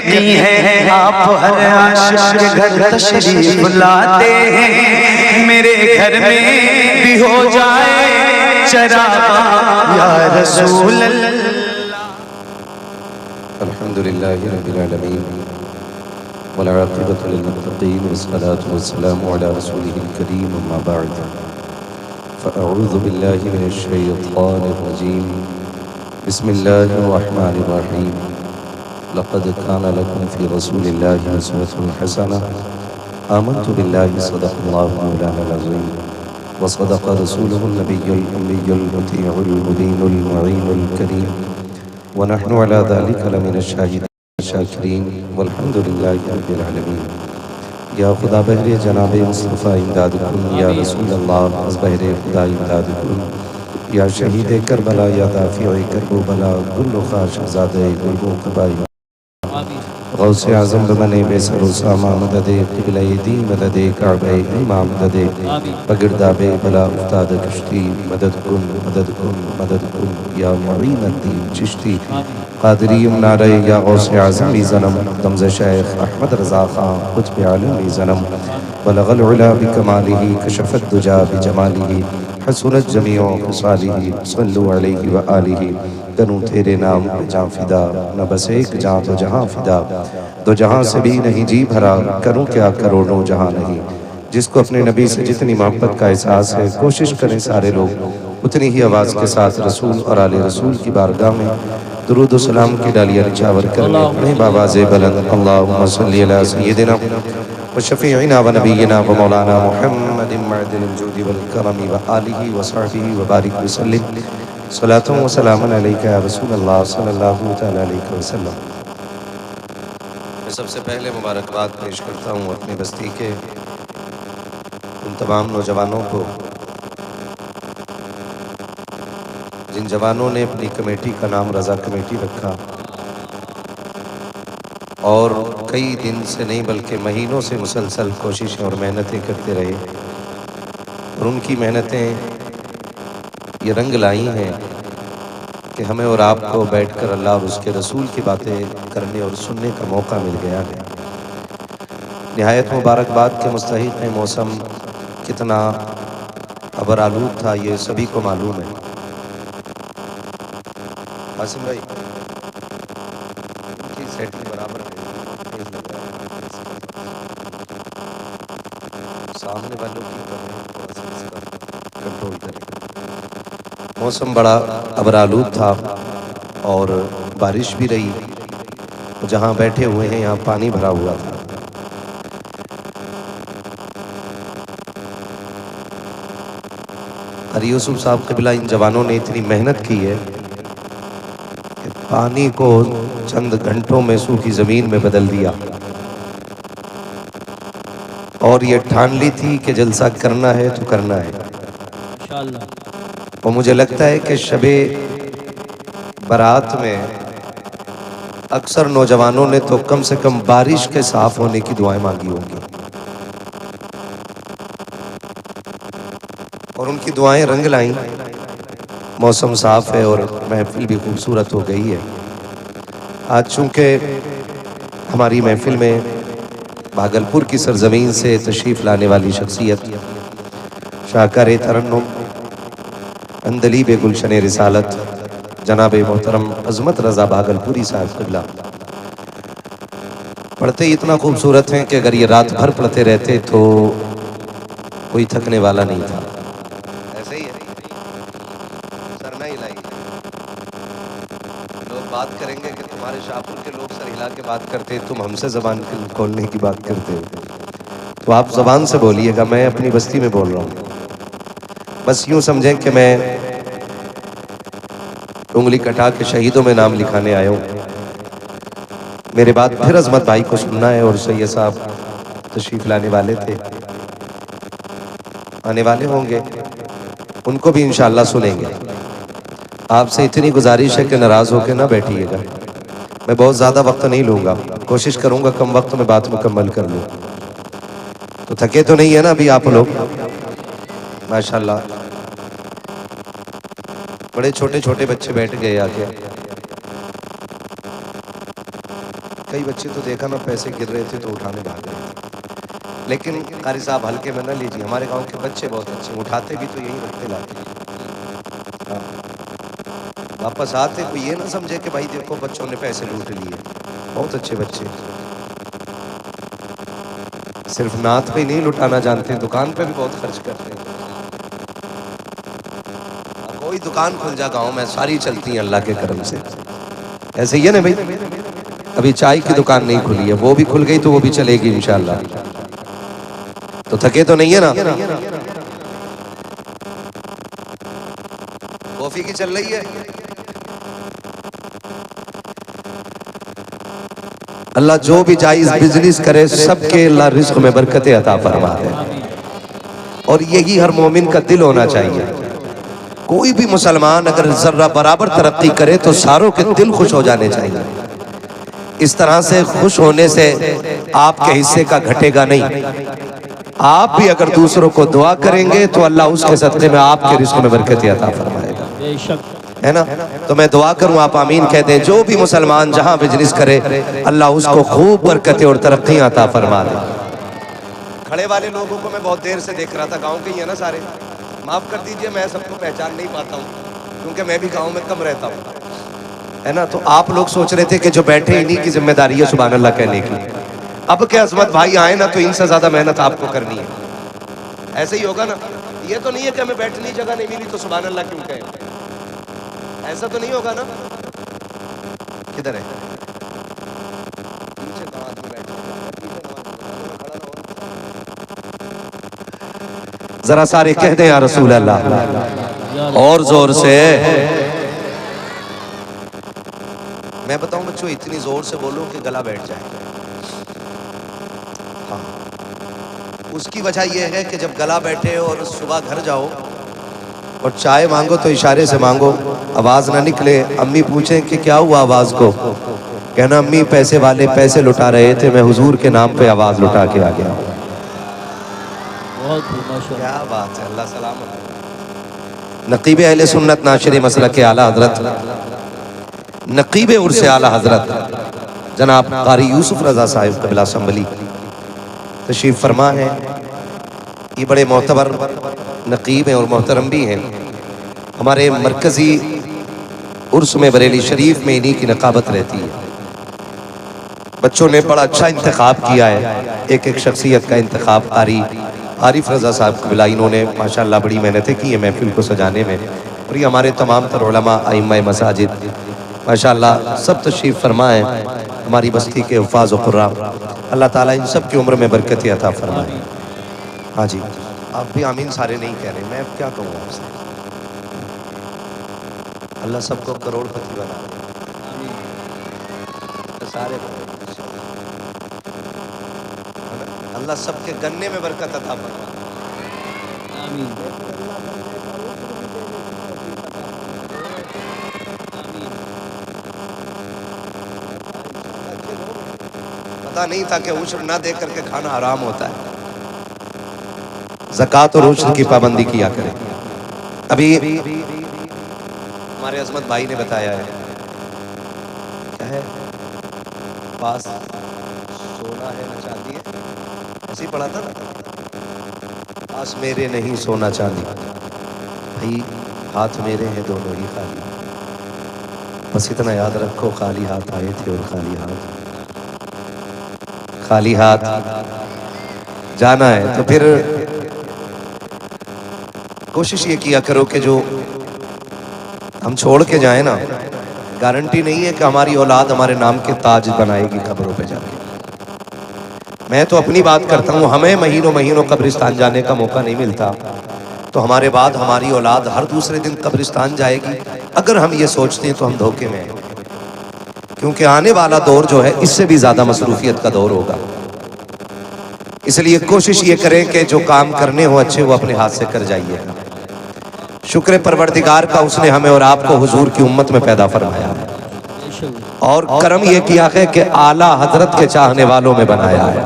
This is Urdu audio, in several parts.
یقین ہے آپ ہر عاشق کے گھر تشریف لاتے ہیں، میرے گھر میں بھی ہو جائے چراغاں یا رسول اللہ۔ الحمدللہ رب العالمین والعاقبۃ للمتقین والصلاة والسلام علی رسولہ الکریم اما بعد فاعوذ باللہ من الشیطان الرجیم بسم اللہ الرحمن الرحیم لقد كان لكم في رسول الله أسوة حسنة آمنت بالله صدق الله مولانا العظيم وصدق رسوله النبي الأمي المطيع المبين المعين الكريم ونحن على ذلك لمن الشاهدين الشاكرين والحمد لله رب العالمين یا خدا بہر جناب مصطفیٰ امداد کن، یا رسول اللہ از بہر خدا امداد کن، یا شہید کربلا یا دافع کرب و بلا گل و خاش زادہ گل و قبائی غوث اعظم بمن بے سر و سامہ مدد قبلہ دین مدد کعبہ امام مدد بگرداب بلا افتاد کشتی مدد کن مدد کن مدد کن یا معین الدین چشتی قادری منارے یا غوث اعظمی زنم دمز شیخ احمد رضا خان قطب عالمی زنم بلغ العلا بکمالہ کشف الدجا بجمالہ حسنت جمیع خصالہ صلو علیہ وآلہ کنوں تیرے نام پہ جان فدا، نہ بس ایک جان تو جہاں فدا، دو جہاں سے بھی نہیں جی بھرا، کروں کیا کروڑوں جہاں نہیں۔ جس کو اپنے نبی سے جتنی محبت کا احساس ہے، کوشش کریں سارے لوگ اتنی ہی آواز کے ساتھ رسول اور آل رسول کی بارگاہ میں درود و سلام کی ڈالیاں نچھاور کرنے پڑھیں بآواز بلند اللہم صلی علی سیدنا وشفیعنا ونبینا ومولانا محمد معدن الجود والکرم وآلہ وصحبہ وبارک وسلم صلاة و سلام علیکہ یا رسول اللہ صلی اللہ علیہ وسلم۔ میں سب سے پہلے مبارکباد پیش کرتا ہوں اپنی بستی کے ان تمام نوجوانوں کو جن جوانوں نے اپنی کمیٹی کا نام رضا کمیٹی رکھا اور کئی دن سے نہیں بلکہ مہینوں سے مسلسل کوششیں اور محنتیں کرتے رہے، اور ان کی محنتیں یہ رنگ لائی ہیں کہ ہمیں اور آپ کو بیٹھ کر اللہ اور اس کے رسول کی باتیں کرنے اور سننے کا موقع مل گیا ہے۔ نہایت مبارکباد کے مستحق ہے۔ موسم کتنا ابرآلود تھا یہ سبھی کو معلوم ہے۔ قاسم بھائی ان کی سیٹنگ برابر ہے، تیز لگ رہا ہے، سامنے والوں کی تھوڑا سا اس کا کنٹرول کریں۔ موسم بڑا ابرآلود تھا اور بارش بھی رہی، جہاں بیٹھے ہوئے ہیں یہاں پانی بھرا ہوا تھا۔ قاری یوسف صاحب قبلہ ان جوانوں نے اتنی محنت کی ہے کہ پانی کو چند گھنٹوں میں سوکھی زمین میں بدل دیا، اور یہ ٹھان لی تھی کہ جلسہ کرنا ہے تو کرنا ہے۔ اور مجھے لگتا ہے کہ شب برات میں اکثر نوجوانوں نے تو کم سے کم بارش کے صاف ہونے کی دعائیں مانگی ہوں گی، اور ان کی دعائیں رنگ لائیں۔ موسم صاف ہے اور محفل بھی خوبصورت ہو گئی ہے۔ آج چونکہ ہماری محفل میں بھاگلپور کی سرزمین سے تشریف لانے والی شخصیت شاہکار ترنم اندلیب گلشن رسالت جناب محترم عظمت رضا بھاگلپوری صاحب قبلہ پڑھتے ہی اتنا خوبصورت ہیں کہ اگر یہ رات بھر پڑھتے رہتے تو کوئی تھکنے والا نہیں تھا۔ ایسے ہی ہے، سر نہ ہلائیے، لوگ بات کریں گے کہ تمہارے شاہپور کے لوگ سر ہلا کے بات کرتے، تم ہم سے زبان کھولنے کی بات کرتے ہو، تو آپ زبان سے بولیے گا، میں اپنی بستی میں بول رہا ہوں۔ بس یوں سمجھیں کہ میں انگلی کٹا کے شہیدوں میں نام لکھانے آیا ہوں۔ میرے بعد پھر عظمت بھائی کو سننا ہے، اور سید صاحب تشریف لانے والے تھے، آنے والے ہوں گے، ان کو بھی انشاءاللہ سنیں گے۔ آپ سے اتنی گزارش ہے کہ ناراض ہو کے نہ بیٹھیے گا، میں بہت زیادہ وقت نہیں لوں گا، کوشش کروں گا کم وقت میں بات مکمل کر لوں۔ تو تھکے تو نہیں ہے نا ابھی آپ لوگ؟ ماشاءاللہ بڑے چھوٹے چھوٹے بچے بیٹھ گئے آگے۔ کئی بچے تو دیکھا نا پیسے گر رہے تھے تو اٹھانے بھاگ رہے تھے. لیکن قاری صاحب ہلکے میں نہ لیجیے، ہمارے گاؤں کے بچے بہت اچھے ہیں، اٹھاتے بھی تو یہی رکھتے لاتے. ہاں. واپس آتے کوئی یہ نہ سمجھے کہ بھائی دیکھو بچوں نے پیسے لوٹ لیے. بہت اچھے بچے، صرف نعت پہ ہی نہیں لٹانا جانتے، دکان پہ بھی بہت خرچ کرتے ہیں. کوئی دکان کھل جا گاؤں میں ساری چلتی ہیں اللہ کے کرم سے. ایسے ہی ہے نا بھائی. ابھی چائے کی دکان نہیں کھلی ہے، وہ بھی کھل گئی تو وہ بھی چلے گی انشاءاللہ. تو تھکے تو نہیں ہے نا. کافی کی چل رہی ہے. اللہ جو بھی جائز بزنس کرے سب کے اللہ رزق میں برکت عطا فرما دے، اور یہی ہر مومن کا دل ہونا چاہیے. کوئی بھی مسلمان اگر ذرہ برابر ترقی کرے تو ساروں کے دل خوش ہو جانے چاہیے. اس طرح سے خوش ہونے سے آپ کے حصے کا گھٹے گا نہیں. آپ بھی اگر دوسروں کو دعا کریں گے تو اللہ اس کے صدقے میں آپ کے رزق میں برکت عطا فرمائے گا، ہے نا. تو میں دعا کروں، آپ آمین کہہ دیں. جو بھی مسلمان جہاں بزنس کرے اللہ اس کو خوب برکتیں اور ترقیاں عطا فرما دے. کھڑے والے لوگوں کو میں بہت دیر سے دیکھ رہا تھا، گاؤں کے ہی ہیں نا سارے. معاف کر دیجئے میں سب کو پہچان نہیں پاتا ہوں کیونکہ میں بھی گاؤں میں کم رہتا ہوں، ہے نا. تو آپ لوگ سوچ رہے تھے کہ جو بیٹھے انہی کی ذمہ داری ہے سبحان اللہ کہنے کی. اب کہ عظمت بھائی آئے نا تو ان سے زیادہ محنت آپ کو کرنی ہے. ایسے ہی ہوگا نا. یہ تو نہیں ہے کہ ہمیں بیٹھنے جگہ نہیں ملی تو سبحان اللہ کیوں کہیں. ایسا تو نہیں ہوگا نا. کدھر ہے ذرا سارے کہہ دیں یا رسول اللہ اور زور سے. میں بتاؤں بچوں اتنی زور سے بولو کہ گلا بیٹھ جائے. ہاں. اس کی وجہ یہ ہے کہ جب گلا بیٹھے اور صبح گھر جاؤ اور چائے مانگو تو اشارے سے مانگو، آواز نہ نکلے. امی پوچھیں کہ کیا ہوا آواز کو، کہنا امی پیسے والے پیسے لٹا رہے تھے، میں حضور کے نام پہ آواز لٹا کے آ گیا. کیا بات ہے. اللہ سلامت. نقیب اہل سنت ناشر مسلک اعلیٰ حضرت نقیب عرس اعلیٰ حضرت جناب قاری یوسف رضا صاحب قبلہ اسمبلی تشریف فرما ہے. یہ بڑے معتبر نقیب ہیں اور محترم بھی ہیں. ہمارے مرکزی عرس میں بریلی شریف میں انہی کی نقابت رہتی ہے. بچوں نے بڑا اچھا انتخاب کیا ہے. ایک ایک شخصیت کا انتخاب قاری عارف رضا صاحب قبلہ انہوں نے ماشاءاللہ بڑی محنتیں کی ہیں محفل کو سجانے میں. اور یہ ہمارے تمام تر علماء ائمہ مساجد ماشاءاللہ سب تشریف فرما ہیں. ہماری بستی کے حفاظ و قراء اللہ تعالیٰ ان سب کی عمر میں برکت عطا فرمائے. ہاں جی آپ بھی آمین سارے نہیں کہہ رہے، میں اب کیا کہوں آپ سے. اللہ سب کو کروڑ پتی بنا دے. سارے اللہ سب کے گنے میں برکت عطا فرمائے. پتہ نہیں تھا کہ عشر نہ دے کر کے کھانا حرام ہوتا ہے. زکوٰۃ اور عشر کی پابندی کیا کرے. ابھی ہمارے عظمت بھائی نے بتایا ہے کیا ہے پاس سونا ہے نہ چاندی ہے، ایسے ہی پڑھا تھا نا. پاس میرے نہیں سونا چاندی، بھائی ہاتھ میرے ہیں دونوں ہی خالی. بس اتنا یاد رکھو خالی ہاتھ آئے تھے اور خالی ہاتھ جانا ہے. تو پھر کوشش یہ کیا کرو کہ جو ہم چھوڑ کے جائیں نا گارنٹی نہیں ہے کہ ہماری اولاد ہمارے نام کے تاج بنائے گی قبروں پہ جا کے. میں تو اپنی بات کرتا ہوں، ہمیں مہینوں قبرستان جانے کا موقع نہیں ملتا تو ہمارے بعد ہماری اولاد ہر دوسرے دن قبرستان جائے گی. اگر ہم یہ سوچتے ہیں تو ہم دھوکے میں ہیں، کیونکہ آنے والا دور جو ہے اس سے بھی زیادہ مصروفیت کا دور ہوگا. اس لیے کوشش یہ کریں کہ جو کام کرنے ہو اچھے وہ اپنے ہاتھ سے کر جائیے. شکر پروردگار کا اس نے ہمیں اور آپ کو حضور کی امت میں پیدا فرمایا ہے، اور کرم یہ کیا ہے کہ اعلیٰ حضرت کے چاہنے والوں میں بنایا ہے.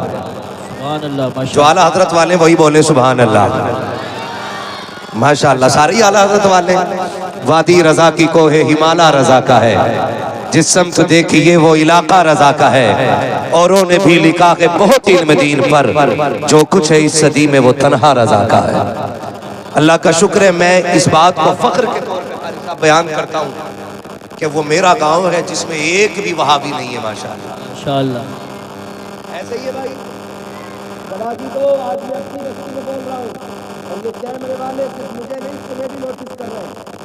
جو اعلیٰ حضرت والے وہی بولے سبحان اللہ. ماشاءاللہ ساری اعلیٰ حضرت والے. وادی رضا کی کوہ ہمالا رضا کا ہے، جس سمت دیکھیے وہ علاقہ رضا کا ہے، اوروں نے بھی لکھا کہ بہت علم دین پر، جو کچھ ہے اس صدی میں وہ تنہا رضا کا ہے۔ اللہ کا شکر ہے میں اس بات کو فخر کے طور پہ قاری صاحب بیان کرتا ہوں کہ وہ میرا گاؤں ہے جس میں ایک بھی وہابی نہیں ہے، ماشاءاللہ ماشاءاللہ۔ ایسے ہی ہے بھائی۔ گواہی دو، آج میں اپنی رسی میں بول رہا ہوں، اور یہ کیمرے والے صرف مجھے نہیں تمہیں بھی نوٹس کر رہے ہیں۔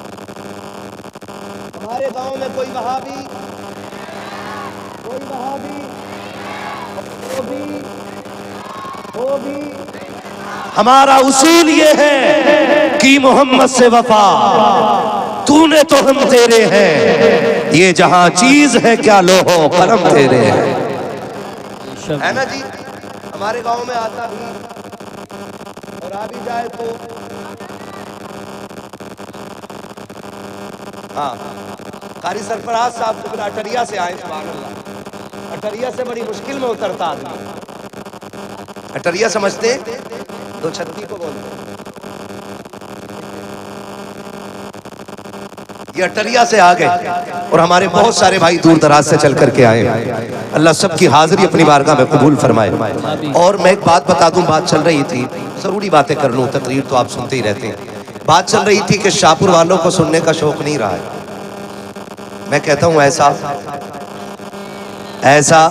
ہمارے گاؤں میں کوئی وہابی وہ بھی ہمارا اصول یہ ہے کہ محمد سے وفا، تو نے تو ہم تیرے ہیں، یہ جہاں چیز ہے کیا لوح و قلم تیرے ہیں، ہے نا جی۔ ہمارے گاؤں میں آتا بھی اور آ بھی جائے تو ہاں قاری سرفراز صاحب کو اٹریا سے آئے، سبحان اللہ، اٹریا سے بڑی مشکل میں اترتا آدمی، اٹریا سمجھتے دو چھتی کو بولتے، یہ اٹریا سے آ گئے اور ہمارے بہت سارے بھائی دور دراز سے چل کر کے آئے، اللہ سب کی حاضری اپنی بارگاہ میں قبول فرمائے۔ اور میں ایک بات بتا دوں، بات چل رہی تھی، ضروری باتیں کر لوں، تقریر تو آپ سنتے ہی رہتے ہیں، بات چل رہی تھی کہ شاہپور والوں کو سننے کا شوق نہیں رہا ہے۔ میں کہتا ہوں ایسا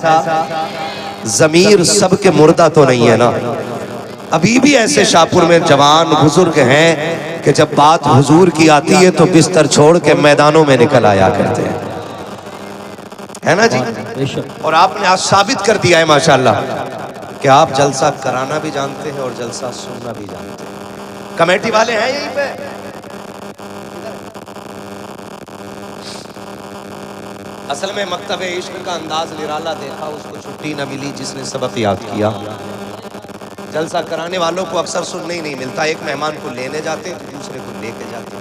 ضمیر سب کے مردہ تو نہیں ہے نا، ابھی بھی ایسے شاہپور میں جوان بزرگ ہیں کہ جب بات حضور کی آتی ہے تو بستر چھوڑ کے میدانوں میں نکل آیا کرتے ہیں، ہے نا جی۔ اور آپ نے آج ثابت کر دیا ہے ماشاءاللہ کہ آپ جلسہ کرانا بھی جانتے ہیں اور جلسہ سننا بھی جانتے ہیں۔ کمیٹی والے ہیں یہیں پہ؟ اصل میں مکتب عشق کا انداز نرالا دیکھا، اس کو چھٹی نہ ملی جس نے سبق یاد کیا۔ جلسہ کرانے والوں کو اکثر سننے ہی نہیں ملتا، ایک مہمان کو لینے جاتے تو دوسرے کو لے کے جاتے،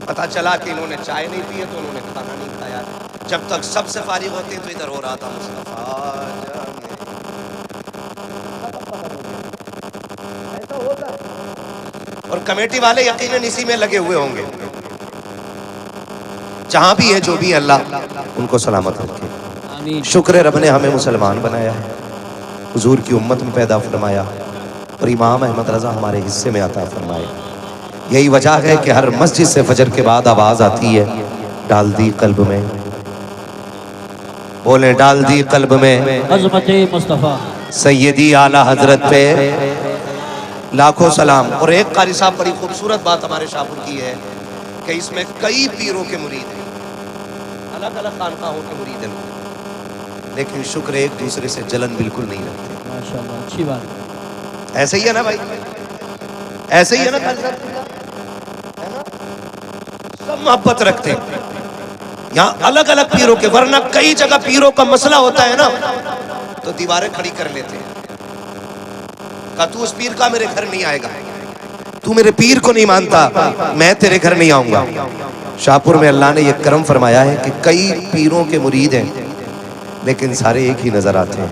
پتہ چلا کہ انہوں نے چائے نہیں پی ہے تو انہوں نے کھانا نہیں کھایا، جب تک سب سے فارغ ہوتے تو ادھر ہو رہا تھا مصطفیٰ ایسا ہوتا ہے۔ اور کمیٹی والے یقیناً اسی میں لگے ہوئے ہوں گے، جہاں بھی ہے جو بھی ہے اللہ ان کو سلامت رکھے۔ آمین۔ شکر ہے رب نے ہمیں مسلمان بنایا ہے، حضور کی امت میں پیدا فرمایا، اور امام احمد رضا ہمارے حصے میں عطا فرمائے۔ یہی وجہ ہے کہ ہر مسجد سے فجر کے بعد آواز آتی ہے، ڈال دی قلب میں، بولیں ڈال دی قلب میں عظمت مصطفیٰ سیدی اعلیٰ حضرت پہ لاکھوں سلام۔ اور ایک قاری صاحب بڑی خوبصورت بات ہمارے شاہپور کی ہے کہ اس میں کئی پیروں کے مرید ہیں، الگ الگ خانقاہوں کے مرید ہیں، لیکن شکر ایک دوسرے سے جلن بالکل نہیں رکھتے۔ ماشاءاللہ، اچھی بات۔ ایسے ہی ہے نا بھائی، ایسے ہی ہے نا قاری صاحب، ہے نا؟ سب محبت رکھتے ہیں یہاں الگ الگ پیروں کے، ورنہ کئی جگہ پیروں کا مسئلہ ہوتا ہے نا تو دیواریں کھڑی کر لیتے ہیں، کہا تو اس پیر کا میرے گھر نہیں آئے گا، تو میرے پیر کو نہیں مانتا میں تیرے گھر نہیں آؤں گا۔ شاہپور میں اللہ نے یہ کرم فرمایا ہے کہ کئی پیروں کے مرید ہیں لیکن سارے ایک ہی نظر آتے ہیں،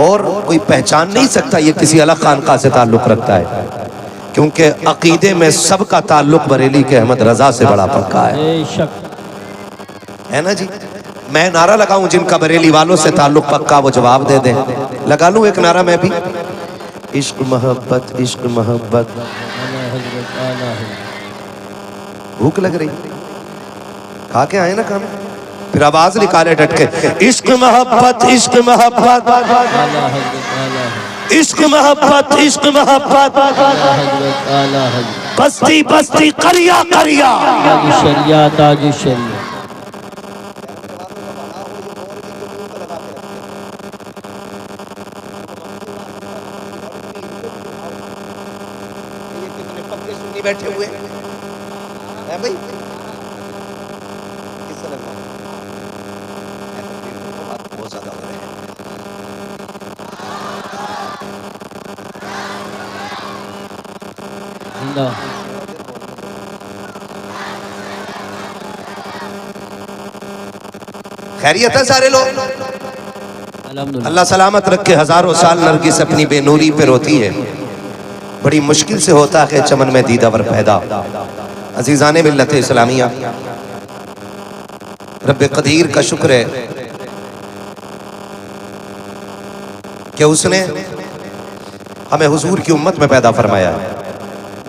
اور کوئی پہچان نہیں سکتا یہ کسی الگ خانقاہ سے تعلق رکھتا ہے، کیونکہ عقیدے میں سب کا تعلق بریلی کے احمد رضا سے بڑا پکا ہے، بے شک۔ ہے نا جی۔ میں نعرہ لگاؤں جن کا بریلی والوں سے تعلق پکا وہ جواب دے دیں، لگا لوں ایک نعرہ میں بھی؟ عشق محبت عشق محبت، اعلیٰ حضرت، اعلیٰ حضرت۔ بھوک لگ رہی کھا کے آئے نا کھانا، پھر آواز نکالے ڈٹ کے، عشق محبت عشق محبت، اعلیٰ حضرت، اعلیٰ حضرت، عشق محبت عشق محبت، اعلیٰ حضرت، اعلیٰ حضرت۔ بستی بستی قریہ قریہ، تاج شریعہ، تاج شریعہ۔ بیٹھے ہوئے ہیں بھائی، کس طرح بہت زیادہ ہو رہے ہیں۔ زندہ۔ خیریت ہے سارے لوگ؟ الحمدللہ۔ اللہ سلامت رکھے، ہزاروں سال نرگس اپنی بے نوری پہ روتی ہے، بڑی مشکل سے ہوتا ہے چمن میں دیدہ ور پیدا۔ عزیزان ملت اسلامیہ، رب قدیر کا شکر ہے کہ اس نے ہمیں حضور کی امت میں پیدا فرمایا ہے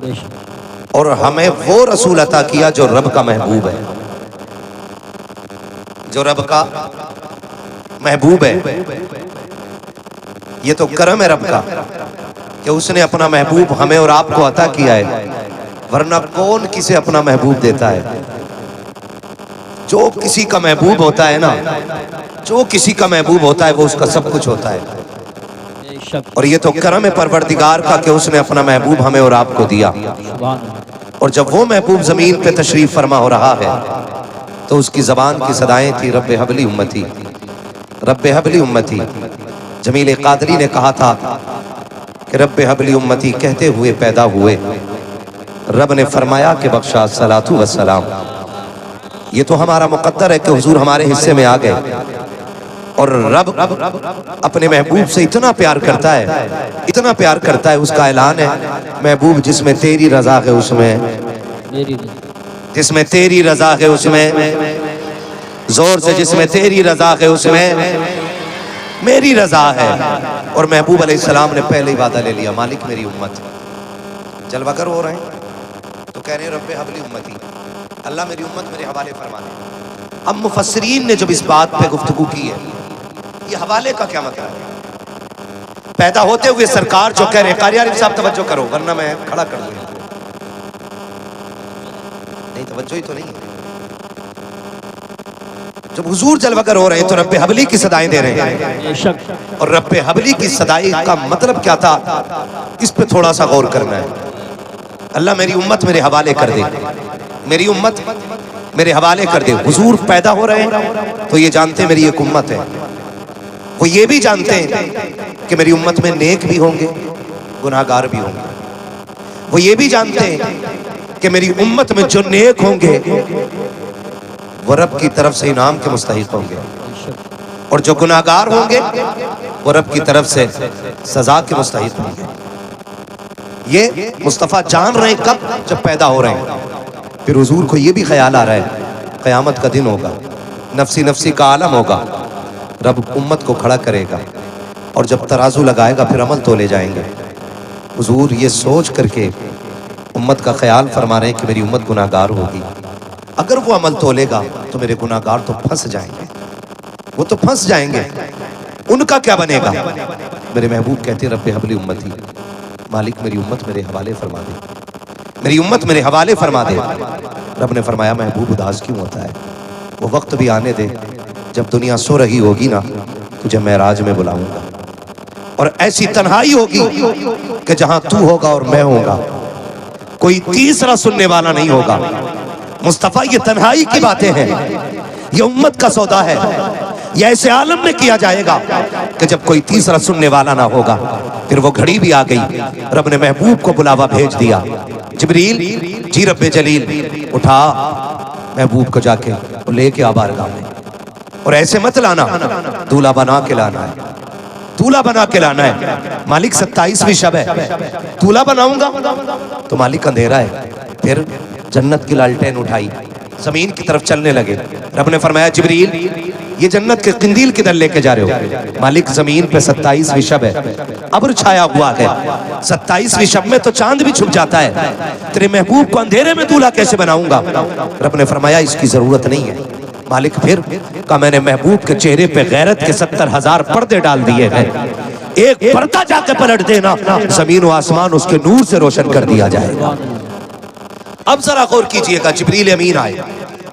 بے شک اور ہمیں وہ رسول عطا کیا جو رب کا محبوب ہے، جو رب کا محبوب ہے۔ یہ تو کرم ہے رب کا کہ اس نے اپنا محبوب ہمیں اور آپ کو عطا کیا ہے، ورنہ کون کسے اپنا محبوب دیتا ہے؟ جو کسی کا محبوب ہوتا ہے نا، جو کسی کا محبوب ہوتا ہے وہ اس کا سب کچھ ہوتا ہے۔ بے شک اور یہ تو کرم ہے پروردگار کا کہ اس نے اپنا محبوب ہمیں اور آپ کو دیا۔ سبحان اللہ اور جب وہ محبوب زمین پہ تشریف فرما ہو رہا ہے تو اس کی زبان کی صدائیں تھی رب حبلی امتی، رب حبلی امتی۔ جمیل قادری نے کہا تھا کہ رب حبلی امتی کہتے ہوئے پیدا ہوئے، رب نے فرمایا کہ بخشا الصلاۃ والسلام۔ یہ تو ہمارا مقدر ہے کہ حضور ہمارے حصے میں آ گئے، اور رب اپنے محبوب سے اتنا پیار کرتا ہے، اتنا پیار کرتا ہے، اس کا اعلان ہے محبوب جس میں تیری رضا ہے اس میں، میری رضا جس میں تیری رضا ہے اس میں، زور سے جس میں تیری رضا ہے اس میں میری رضا ہے۔ اور محبوب علیہ السلام نے پہلے ہی وعدہ لے لیا، مالک میری امت، جلوہ گر ہو رہے ہیں تو کہہ رہے ہیں رب حبلی امتی، اللہ میری امت میرے حوالے فرما دے۔ اب مفسرین نے جب اس بات پہ گفتگو کی ہے، یہ حوالے کا کیا مطلب ہے؟ پیدا ہوتے ہوئے سرکار جو کہہ رہے ہیں، قاری عارف صاحب توجہ کرو ورنہ میں کھڑا کر دوں، نہیں توجہ ہی تو نہیں ہے۔ جب حضور جلوہ گر ہو رہے ہیں تو رب حبلی کی صدائیں دے رہے ہیں، بے شک اور رب حبلی کی صدائی کا مطلب کیا تھا اس پہ تھوڑا سا غور کرنا ہے۔ اللہ میری امت میرے حوالے کر دے، میری امت میرے حوالے کر دے۔ حضور پیدا ہو رہے ہیں تو یہ جانتے ہیں میری ایک امت ہے، وہ یہ بھی جانتے ہیں کہ میری امت میں نیک بھی ہوں گے گناہگار بھی ہوں گے، وہ یہ بھی جانتے ہیں کہ میری امت میں جو نیک ہوں گے وہ رب کی طرف سے انعام کے مستحق ہوں گے، بے شک اور جو گناہگار ہوں گے وہ رب کی طرف سے سزا کے مستحق ہوں گے۔ یہ مصطفیٰ جان رہے ہیں کب؟ جب پیدا ہو رہے ہیں۔ پھر حضور کو یہ بھی خیال آ رہا ہے قیامت کا دن ہوگا، نفسی نفسی کا عالم ہوگا، رب امت کو کھڑا کرے گا اور جب ترازو لگائے گا پھر عمل تولے جائیں گے۔ حضور یہ سوچ کر کے امت کا خیال فرما رہے ہیں کہ میری امت گناہگار ہوگی، اگر وہ عمل تولے گا تو میرے گناہگار تو پھنس جائیں گے، وہ تو پھنس جائیں گے، ان کا کیا بنے گا؟ میرے محبوب کہتے ہیں رب حبلی امتی، مالک میری امت میرے حوالے فرما دے، میری امت میرے حوالے فرما دے۔ رب نے فرمایا محبوب اداس کیوں ہوتا ہے؟ وہ وقت بھی آنے دے جب دنیا سو رہی ہوگی نا، تجھے معراج میں بلاؤں گا، اور ایسی تنہائی ہوگی کہ جہاں تو ہوگا اور میں ہوں گا، کوئی تیسرا سننے والا نہیں ہوگا۔ مصطفیٰ یہ تنہائی کی باتیں ہیں، یہ امت کا سودا ہے، یہ ایسے عالم میں کیا جائے گا کہ جب کوئی تیسرا سننے والا نہ ہوگا۔ پھر وہ گھڑی بھی آ گئی، رب نے محبوب کو بلاوا بھیج دیا، جبریل جی رب جلیل اٹھا محبوب کو جا کے لے کے آ بارگاہ میں، اور ایسے مت لانا، دولہا بنا کے لانا ہے، دولہا بنا کے لانا ہے۔ مالک 27ویں شب ہے، دولہا بناؤں گا تو مالک اندھیرا ہے۔ پھر جنت کی لالٹین اٹھائی، زمین کی طرف چلنے لگے، رب نے فرمایا جبریل یہ جنت کے قندیل کدھر لے کے جا رہے ہو؟ مالک زمین پہ 27ویں شب ہے، ابر چھایا ہوا ہے، 27ویں شب میں تو چاند بھی چھپ جاتا ہے، تیرے محبوب کو اندھیرے میں دولہا کیسے بناؤں گا؟ رب نے فرمایا اس کی ضرورت نہیں ہے۔ مالک پھر کہا میں نے محبوب کے چہرے پہ غیرت کے 70,000 پردے ڈال دیے ہیں، ایک پردہ جا کے پلٹ دینا، زمین و آسمان اس کے نور سے روشن کر دیا جائے گا۔ اب ذرا غور کیجئے گا، جبریل امین آئے،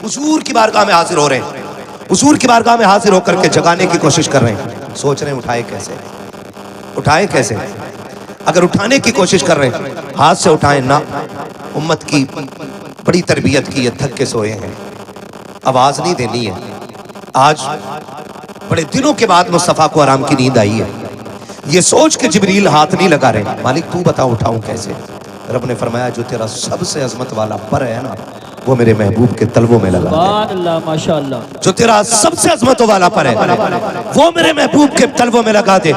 حضور کی بارگاہ میں حاضر ہو رہے ہیں، حضور کی بارگاہ میں حاضر ہو کر کے جگانے کی کوشش کر رہے ہیں، سوچ رہے ہیں اٹھائے کیسے، اٹھائے کیسے؟ اگر اٹھانے کی کوشش کر رہے ہیں ہاتھ سے اٹھائیں نہ، امت کی بڑی تربیت کی ہے، تھک کے سوئے ہیں، آواز نہیں دینی ہے۔ آج بڑے دنوں کے بعد مصطفیٰ کو آرام کی نیند آئی ہے، یہ سوچ کے جبریل ہاتھ نہیں لگا رہے، مالک تو بتا اٹھاؤں کیسے؟ رب نے فرمایا جو تیرا سب سے عظمت والا پر ہے نا وہ میرے محبوب کے تلووں میں لگا دے۔ سبحان اللہ ماشاءاللہ۔ جو تیرا سب سے عظمتوں والا پر ہے وہ میرے محبوب کے تلووں میں لگا دے۔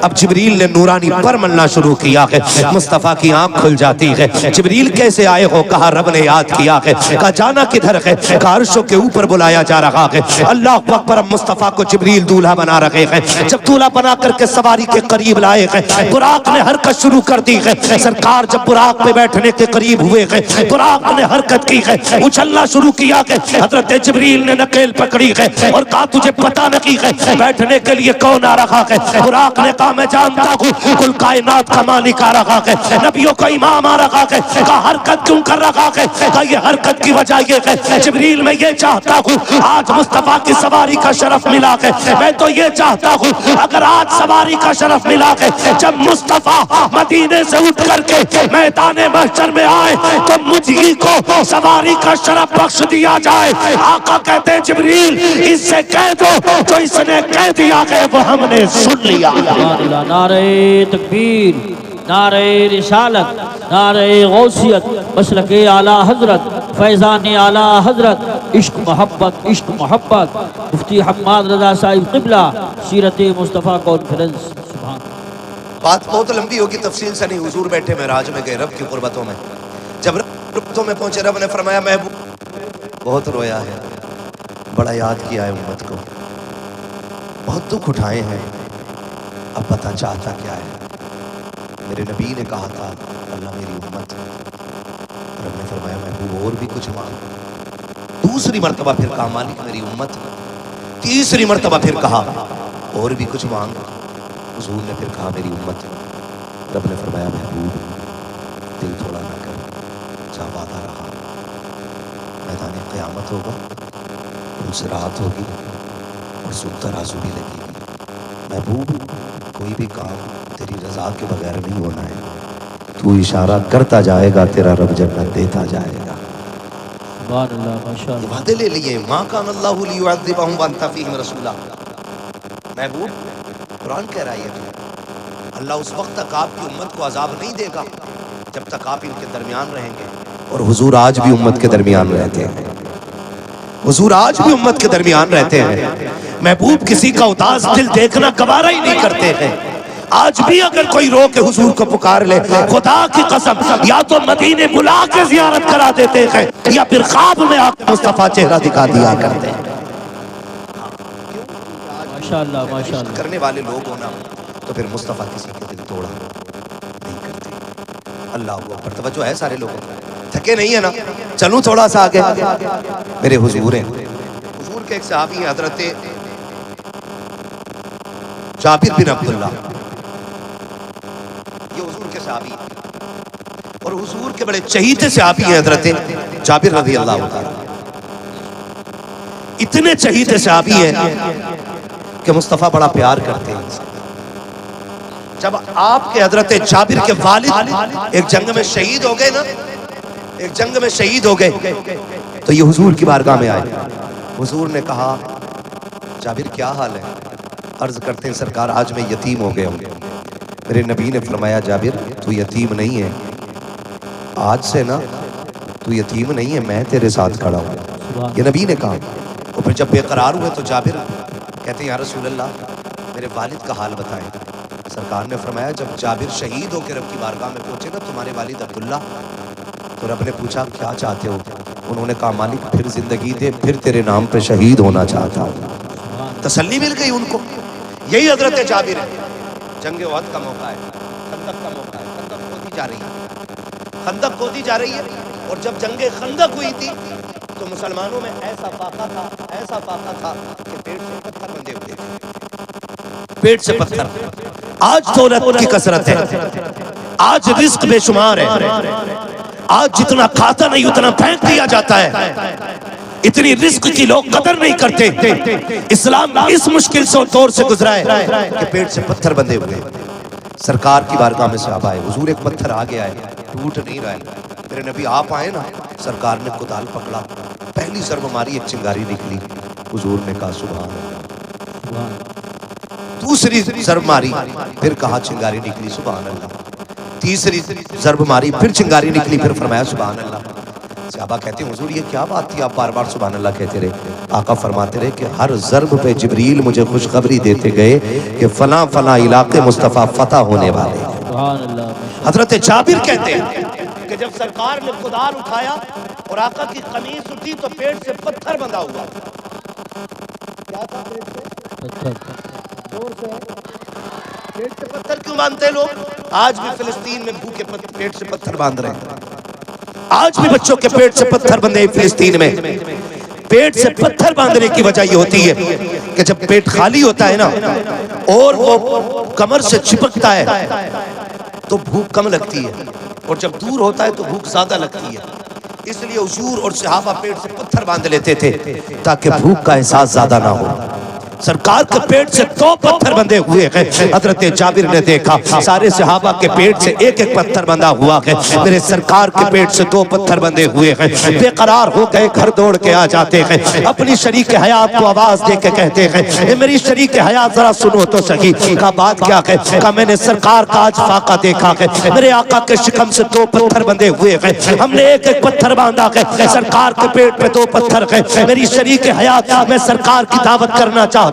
اب جبریل نے نورانی پر ملنا شروع کیا ہے، مصطفیٰ کی آنکھ کھل جاتی ہے۔ جبریل کیسے آئے ہو؟ کہا رب نے یاد کیا ہے۔ کہا جانا کدھر ہے؟ کہا عرشوں کے اوپر بلایا جا رہا ہے۔ اللہ اکبر، اب مصطفیٰ کو جبریل دولہا بنا رہے ہیں۔ جب دولہا بنا کر کے سواری کے قریب لائے ہیں، براق نے حرکت شروع کر دی ہے۔ سرکار جب براق پہ بیٹھنے کے قریب ہوئے ہیں، براق نے حرکت کی ہے، اچھلنا شروع کیا کہ حضرت جبریل نے نکیل پکڑی ہے اور کہا تجھے پتہ نہیں ہے بیٹھنے کے لیے کون آ رہا ہے؟ براق نے کہا میں جانتا ہوں، کل کائنات کا مالک آ رہا ہے، نبیوں کا امام آ رہا ہے۔ کہا حرکت کیوں کر رہا ہے؟ کہا یہ حرکت کی وجہ یہ ہے جبریل میں یہ چاہتا ہوں آج مصطفیٰ کی سواری کا شرف ملا ہے۔ میں تو یہ چاہتا ہوں اگر آج سواری کا شرف ملا ہے، جب مصطفیٰ مدینے سے اٹھ کر کے میدان محشر میں آئے تو مجھے کو سواری کا شرف بخش دیا جائے۔ آقا کہتے ہیں جبریل اس سے کہہ دو جو اس نے کہہ دیا ہے وہ ہم نے سن لیا۔ سبحان اللہ۔ نعرہ تکبیر، نعرہ رسالت، نعرہ غوثیت، مسلک اعلیٰ حضرت، فیضان اعلیٰ حضرت، عشق محبت، عشق محبت، مفتی حماد رضا صاحب قبلہ، سیرت مصطفیٰ کانفرنس۔ سبحان بات بہت لمبی ہوگی، تفصیل سے نہیں۔ حضور بیٹھے معراج میں گئے رب کی قربتوں میں، جب رب کی قربتوں میں پہنچے رب نے فرمایا محبوب بہت رویا ہے، بڑا یاد کیا ہے امت کو، بہت دکھ اٹھائے ہیں، اب بتا چاہتا کیا ہے؟ میرے نبی نے کہا تھا اللہ میری امت، رب نے فرمایا محبوب اور بھی کچھ مانگ۔ دوسری مرتبہ پھر کہا مالک میری امت، تیسری مرتبہ پھر کہا اور بھی کچھ مانگ۔ حضور نے پھر کہا میری امت، رب نے فرمایا محبوب دل تھوڑا نہ کر، جا وعدہ رہا، میدان قیامت ہوگا، پھر رات ہوگی اور سود ترازو بھی لگے گی۔ محبوب کوئی بھی کام تیری رضا کے بغیر نہیں ہونا ہے، تو اشارہ کرتا جائے گا تیرا رب جنت دیتا جائے گا۔ سبحان اللہ یہ ماشاءاللہ۔ وعدے لے لیے، ما کان اللہ لیعذبہم وانت فیہم رسولا۔ محبوب قرآن کہہ رہا ہے اللہ اس وقت تک آپ کی امت کو عذاب نہیں دے گا جب تک آپ ان کے درمیان رہیں گے، اور حضور آج بھی امت کے درمیان رہتے ہیں۔ حضور آج بھی امت کے درمیان رہتے ہیں۔ محبوب کسی کا اداس دل دیکھنا گوارا ہی نہیں کرتے ہیں۔ آج بھی اگر کوئی رو کے حضور کو پکار لے، خدا کی قسم یا تو مدینے بلا کے زیارت کرا دیتے ہیں یا پھر خواب میں آپ مصطفیٰ چہرہ دکھا دیا کرتے ہیں۔ ماشاءاللہ ماشاءاللہ۔ کرنے والے لوگ ہونا تو پھر مصطفیٰ کسی کے دل توڑا نہیں کرتے۔ اللہ اکبر، توجہ ہے سارے لوگوں کو؟ تھکے نہیں ہے نا؟ چلوں تھوڑا سا آگے۔ میرے حضور ہیں، حضور کے ایک صحابی ہیں حضرت جابر بن عبداللہ، یہ حضور کے صحابی ہیں اور حضور کے بڑے چہیتے صحابی ہیں حضرت جابر رضی اللہ تعالیٰ۔ اتنے چہیتے صحابی ہیں کہ مصطفیٰ بڑا پیار کرتے ہیں۔ جب آپ کے حضرت جابر کے والد ایک جنگ میں شہید ہو گئے نا، ایک جنگ میں شہید ہو گئے تو یہ حضور کی بارگاہ میں آئے۔ حضور نے کہا جابر کیا حال ہے؟ عرض کرتے ہیں سرکار آج میں یتیم ہو گیا ہوں۔ میرے نبی نے فرمایا جابر تو یتیم نہیں ہے، آج سے نا تو یتیم نہیں ہے، میں تیرے ساتھ کھڑا ہوں، یہ نبی نے کہا۔ اور پھر جب بے قرار ہوئے تو جابر کہتے ہیں یا رسول اللہ میرے والد کا حال بتائیں۔ سرکار نے فرمایا جب جابر شہید ہو کے رب کی بارگاہ میں پہنچے نا تمہارے والد عبداللہ، تو رب نے پوچھا کیا چاہتے ہو؟ انہوں نے کہا مالک پھر زندگی دے، پھر تیرے نام پہ شہید ہونا چاہتا ہوں۔ تسلی مل گئی ان کو۔ یہی حضرت جابر ہے۔ جنگ احد کا موقع ہے، خندق کا موقع ہے، خندق کھودی جا رہی ہے، خندق کھودی جا رہی ہے، اور جب جنگ خندق ہوئی تھی تو مسلمانوں میں ایسا فاقہ تھا، ایسا فاقہ تھا کہ پیٹ سے پتھر بندے ہوئے تھے، پیٹ سے پتھر۔ آج دولت کی کثرت ہے، آج رزق بے شمار ہے، آج جتنا کھاتا نہیں اتنا پھینک دیا جاتا ہے، اتنی رزق کی لوگ قدر نہیں کرتے۔ اسلام اس مشکل سے دور سے گزرا ہے کہ پیٹ سے پتھر بندے ہوئے۔ سرکار کی بارگاہ میں صحابہ آئے، حضور ایک پتھر آ گیا ہے، ٹوٹ نہیں رہا ہے۔ میرے نبی آپ آئے نا، سرکار نے کدال پکڑا، پہلی ضرب ماری ایک چنگاری نکلی، حضور نے کہا سبحان اللہ۔ دوسری ضرب ماری، پھر کہا چنگاری نکلی، سبحان اللہ۔ تیسری ضرب ماری، پھر چنگاری نکلی، پھر فرمایا سبحان اللہ۔ صحابہ کہتے ہیں حضور یہ کیا بات تھی آپ بار بار سبحان اللہ کہتے رہے؟ آقا فرماتے رہے کہ ہر ضرب پہ جبریل مجھے خوشخبری دیتے گئے کہ فلاں فلاں علاقے مصطفیٰ فتح ہونے والے ہیں۔ سبحان اللہ۔ حضرت جابر کہتے ہیں کہ جب سرکار نے کدال اٹھایا اور آقا کی قمیص اٹھی تو پیٹ سے پتھر بندھا ہوا، کیا تھا پیٹ سے؟ پتھر۔ زور سے پیٹ سے پتھر کیوں باندھتے لوگ؟ آج بھی فلسطین میں بھوکے پیٹ سے پتھر باندھ رہے ہیں، آج بھی بچوں کے پیٹ سے پتھر بندھے ہیں فلسطین میں۔ پیٹ سے پتھر باندھنے کی وجہ یہ ہوتی ہے کہ جب پیٹ خالی ہوتا ہے نا اور وہ کمر سے چپکتا ہے تو بھوک کم لگتی ہے، اور جب دور ہوتا ہے تو بھوک زیادہ لگتی ہے۔ اس لیے حضور اور صحابہ پیٹ سے پتھر باندھ لیتے تھے تاکہ بھوک کا احساس زیادہ نہ ہو۔ سرکار کے پیٹ سے 2 پتھر بندھے ہوئے ہیں۔ حضرت جابر نے دیکھا سارے صحابہ کے پیٹ سے ایک ایک پتھر بندھا ہوا ہے، میرے سرکار کے پیٹ سے 2 پتھر بندھے ہوئے ہیں۔ بے قرار ہو گئے، گھر دوڑ کے آ جاتے ہیں، اپنی شریک حیات کو آواز دے کے کہتے ہیں اے میری شریک حیات ذرا سنو تو سہی، کہا بات کیا ہے؟ کہا میں نے سرکار کا آج فاقہ دیکھا ہے، میرے آقا کے شکم سے 2 پتھر بندھے ہوئے ہیں، ہم نے ایک ایک پتھر باندھا ہے، سرکار کے پیٹ پہ 2 پتھر ہیں۔ میری شریک حیات میں سرکار کی دعوت کرنا چاہتا ہوں،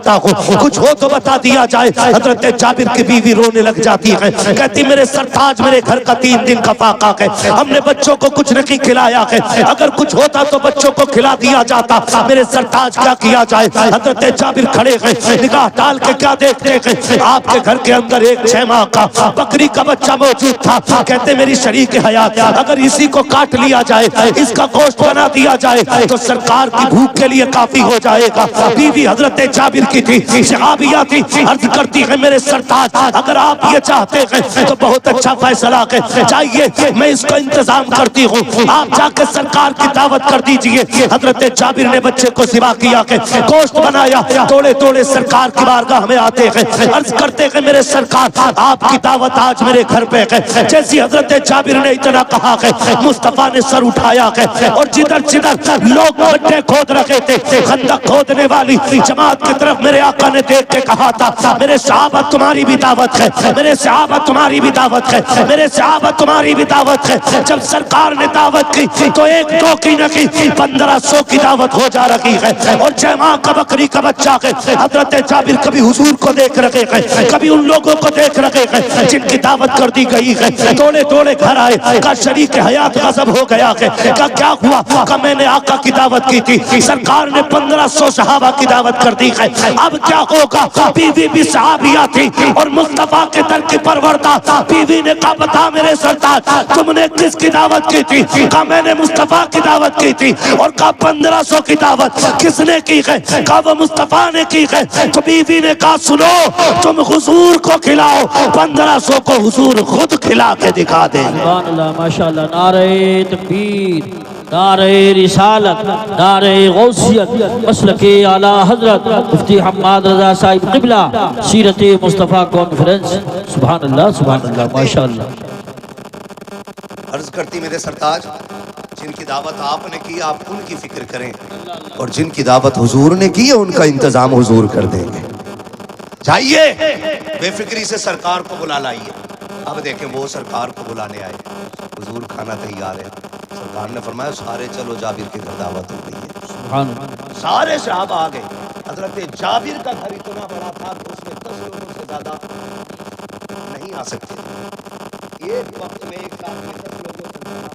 کچھ ہو تو بتا دیا جائے۔ حضرت جابر کی بیوی رونے لگ جاتی ہے، کہتی میرے سرتاج میرے گھر کا 3 دن کا فاقہ ہے، ہم نے بچوں کو کچھ نہیں کھلایا ہے، اگر کچھ ہوتا تو بچوں کو کھلا دیا جاتا، میرے سرتاج کیا کیا جائے؟ حضرت جابر کھڑے ہیں، نگاہ ڈال کے کیا دیکھتے ہیں؟ آپ کے گھر کے اندر ایک 6 ماہ کا بکری کا بچہ موجود تھا، کہتے میری شریک حیات اگر اسی کو کاٹ لیا جائے، اس کا گوشت بنا دیا جائے تو سرکار کی بھوک کے لیے کافی ہو جائے گا۔ بیوی حضرت جابر کی تھی، صحابیہ تھی، عرض کرتی ہے میرے سرتاج اگر آپ یہ چاہتے ہیں تو بہت اچھا فیصلہ ہے، چاہیے میں اس کا انتظام کرتی ہوں، آپ جا کے سرکار کی دعوت کر دیجئے۔ حضرت جابر نے بچے کو ذبح کیا کہ گوشت بنایا، توڑے توڑے سرکار کی بارگاہ میں آتے ہیں، عرض کرتے ہیں میرے سرکار آپ کی دعوت آج میرے گھر پہ ہے۔ جیسی حضرت جابر نے اتنا کہا ہے، مصطفیٰ نے سر اٹھایا ہے اور جدھر جدھر لوگ گڈھے کھود رکھے تھے، خندق کھودنے والی جماعت کی طرف میرے آقا نے دیکھ کے کہا تھا میرے صحابہ تمہاری بھی دعوت ہے، میرے صحابہ تمہاری بھی دعوت ہے، میرے صحابہ تمہاری بھی دعوت ہے۔ جب سرکار نے دعوت کی تو 1-2 کی نہ کی 1500 کی دعوت ہو جا رہی ہے، اور 6 ماہ کا بکری کا بچہ ہے۔ حضرت جابر کبھی حضور کو دیکھ رہے ہیں، کبھی ان لوگوں کو دیکھ رہے ہیں جن کی دعوت کر دی گئی ہے، توڑے توڑے گھر آئے، کہا شریک حیات غضب ہو گیا ہے، کہا کیا ہوا؟ کہا میں نے آقا کی دعوت کی تھی، سرکار نے 1500 صحابہ کی دعوت کر دی ہے، اب کیا ہوگا؟ بیوی بھی صحابیہ تھی اور مصطفیٰ کے در کی پروردہ، بیوی نے کہا بتا میرے سرتاج تم نے کس کی دعوت کی تھی؟ کہا میں نے مصطفیٰ کی دعوت کی تھی، اور کہا 1500 کی دعوت کس نے کی ہے؟ کہا وہ مصطفیٰ نے کی ہے۔ تو بیوی نے کہا سنو تم حضور کو کھلاؤ، 1500 کو حضور خود کھلا کے دکھا دیں۔ سبحان اللہ، ماشاءاللہ، نعرہ تکبیر، نعرہ رسالت، نعرہ غوثیت، مسلک اعلیٰ حضرت مفتی حماد رضا صاحب قبلہ، سیرت مصطفیٰ کانفرنس۔ سبحان اللہ، سبحان اللہ، ماشاءاللہ۔ عرض کرتی میرے سرتاج جن کی دعوت آپ نے کی آپ ان کی فکر کریں، اور جن کی دعوت حضور نے کی ہے ان کا انتظام حضور کر دیں گے۔ جائیے بے فکری سے سرکار کو بلا لائیے۔ اب دیکھیں وہ سرکار کو بلانے آئے، حضور کھانا تیار ہے، سرکار نے فرمایا سارے چلو جابر کے گھر دعوت ہو گئی ہے۔ سبحان اللہ۔ سارے صحابہ آ گئے۔ حضرت جابر کا گھر اتنا بڑا تھا کہ اس میں 10 لوگوں سے زیادہ نہیں آ سکتے، ایک وقت میں ایک ساتھ میں 10 لوگوں سے زیادہ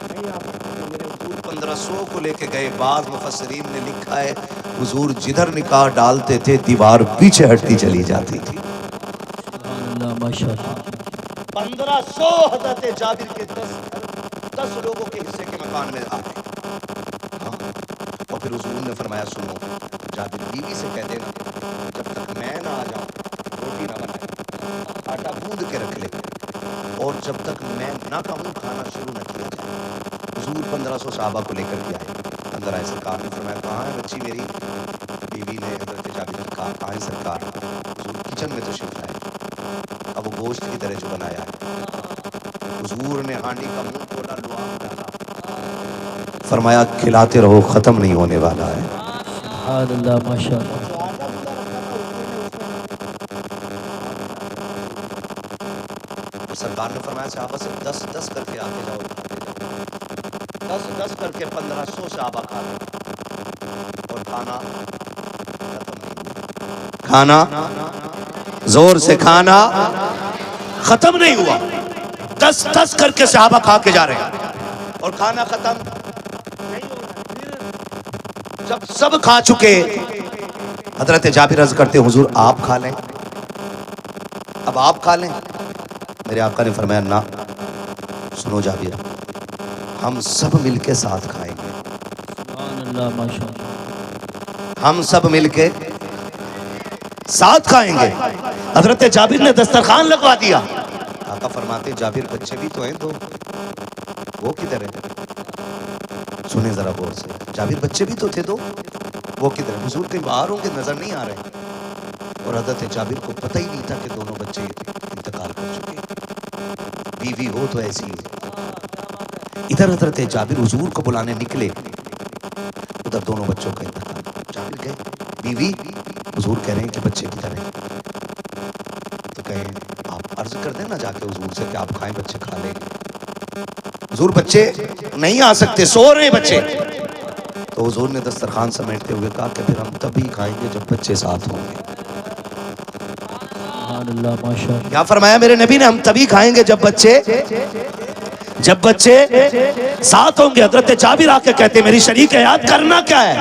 نہیں آ سکتے۔ میرے حضور 1500 کو لے کے گئے۔ بعض مفسرین نے لکھا ہے حضور جدھر نکاح ڈالتے تھے دیوار پیچھے ہٹتی چلی جاتی تھی۔ سبحان اللہ، ماشاءاللہ۔ 1500 حضرت جابر کے 10 لوگوں کے حصے کے مکان میں آ گئے۔ اور پھر حضور نے فرمایا سنو جابر بیوی سے کہہ دینا جب تک میں نہ آ جاؤں روٹی نہ بنائے، آٹا گوندھ کے رکھ لے، اور جب تک میں نہ کہوں کھانا شروع نہ کیا جائے۔ حضور 1500 صحابہ کو لے کر کے آئے، اندر آئے، سرکار نے فرمایا کہاں ہے بچی میری؟ بیوی نے حضرت جابر نے کہا کہاں ہے سرکار؟ حضور کچن میں تشریف لائے، اب وہ گوشت کی طرح جو بنایا ہے، حضور نے ہانڈی کا منہ کھولا، لعاب ڈالا، فرمایا کھلاتے رہو ختم نہیں ہونے والا ہے۔ سبحان اللہ، ماشاءاللہ۔ سرکار نے فرمایا صحابہ سے 10 کر کے آتے جاؤ، 10 کر کے 1500 صحابہ کھا گئے اور کھانا ختم نہیں ہوا. کھانا زور سے کھانا ختم نہیں ہوا. 10 کر کے صحابہ کھا کے جا رہے ہیں اور کھانا ختم نہیں ہوا. جب سب کھا چکے حضرت جابر عرض کرتے حضور آپ کھا لیں, اب آپ کھا لیں. میرے آقا نے فرمایا نہ, سنو جابر, ہم سب مل کے ساتھ کھائیں گے. سبحان اللہ ماشاء اللہ. ہم سب مل کے ساتھ کھائیں گے. حضرت جابر نے دسترخوان لگوا دیا. آقا فرماتے جابر بچے بھی تو ہیں دو, وہ کدھر ہیں؟ سنیں ذرا غور سے, جابر بچے بھی تو تھے دو, وہ کدھر ہیں؟ حضور کہیں باہر ہوں گے, نظر نہیں آ رہے. اور حضرت جابر کو پتہ ہی نہیں تھا کہ دونوں بچے انتقال کر چکے. بیوی ہو تو ایسی ہے. ادھر حضرت جابر حضور کو بلانے نکلے, ادھر دونوں بچوں کا انتقال. جابر گئے, بیوی حضور کہہ رہے ہیں کہ بچے کدھر ہیں؟ تو کہیں آپ عرض کر دیں نا جا کے حضور سے کہ آپ کھائیں, بچے کھا لیں. حضور بچے نہیں آ سکتے, سو رہے ہیں بچے. تو حضور نے دسترخوان سمیٹتے ہوئے کہا کہ پھر ہم تبھی کھائیں گے جب بچے ساتھ ہوں گے. سبحان اللہ ماشاء اللہ. کیا فرمایا میرے نبی نے؟ ہم تبھی کھائیں گے جب بچے ساتھ ہوں گے. حضرت جابر آ کے کہتے میری شریک حیات کرنا کیا ہے؟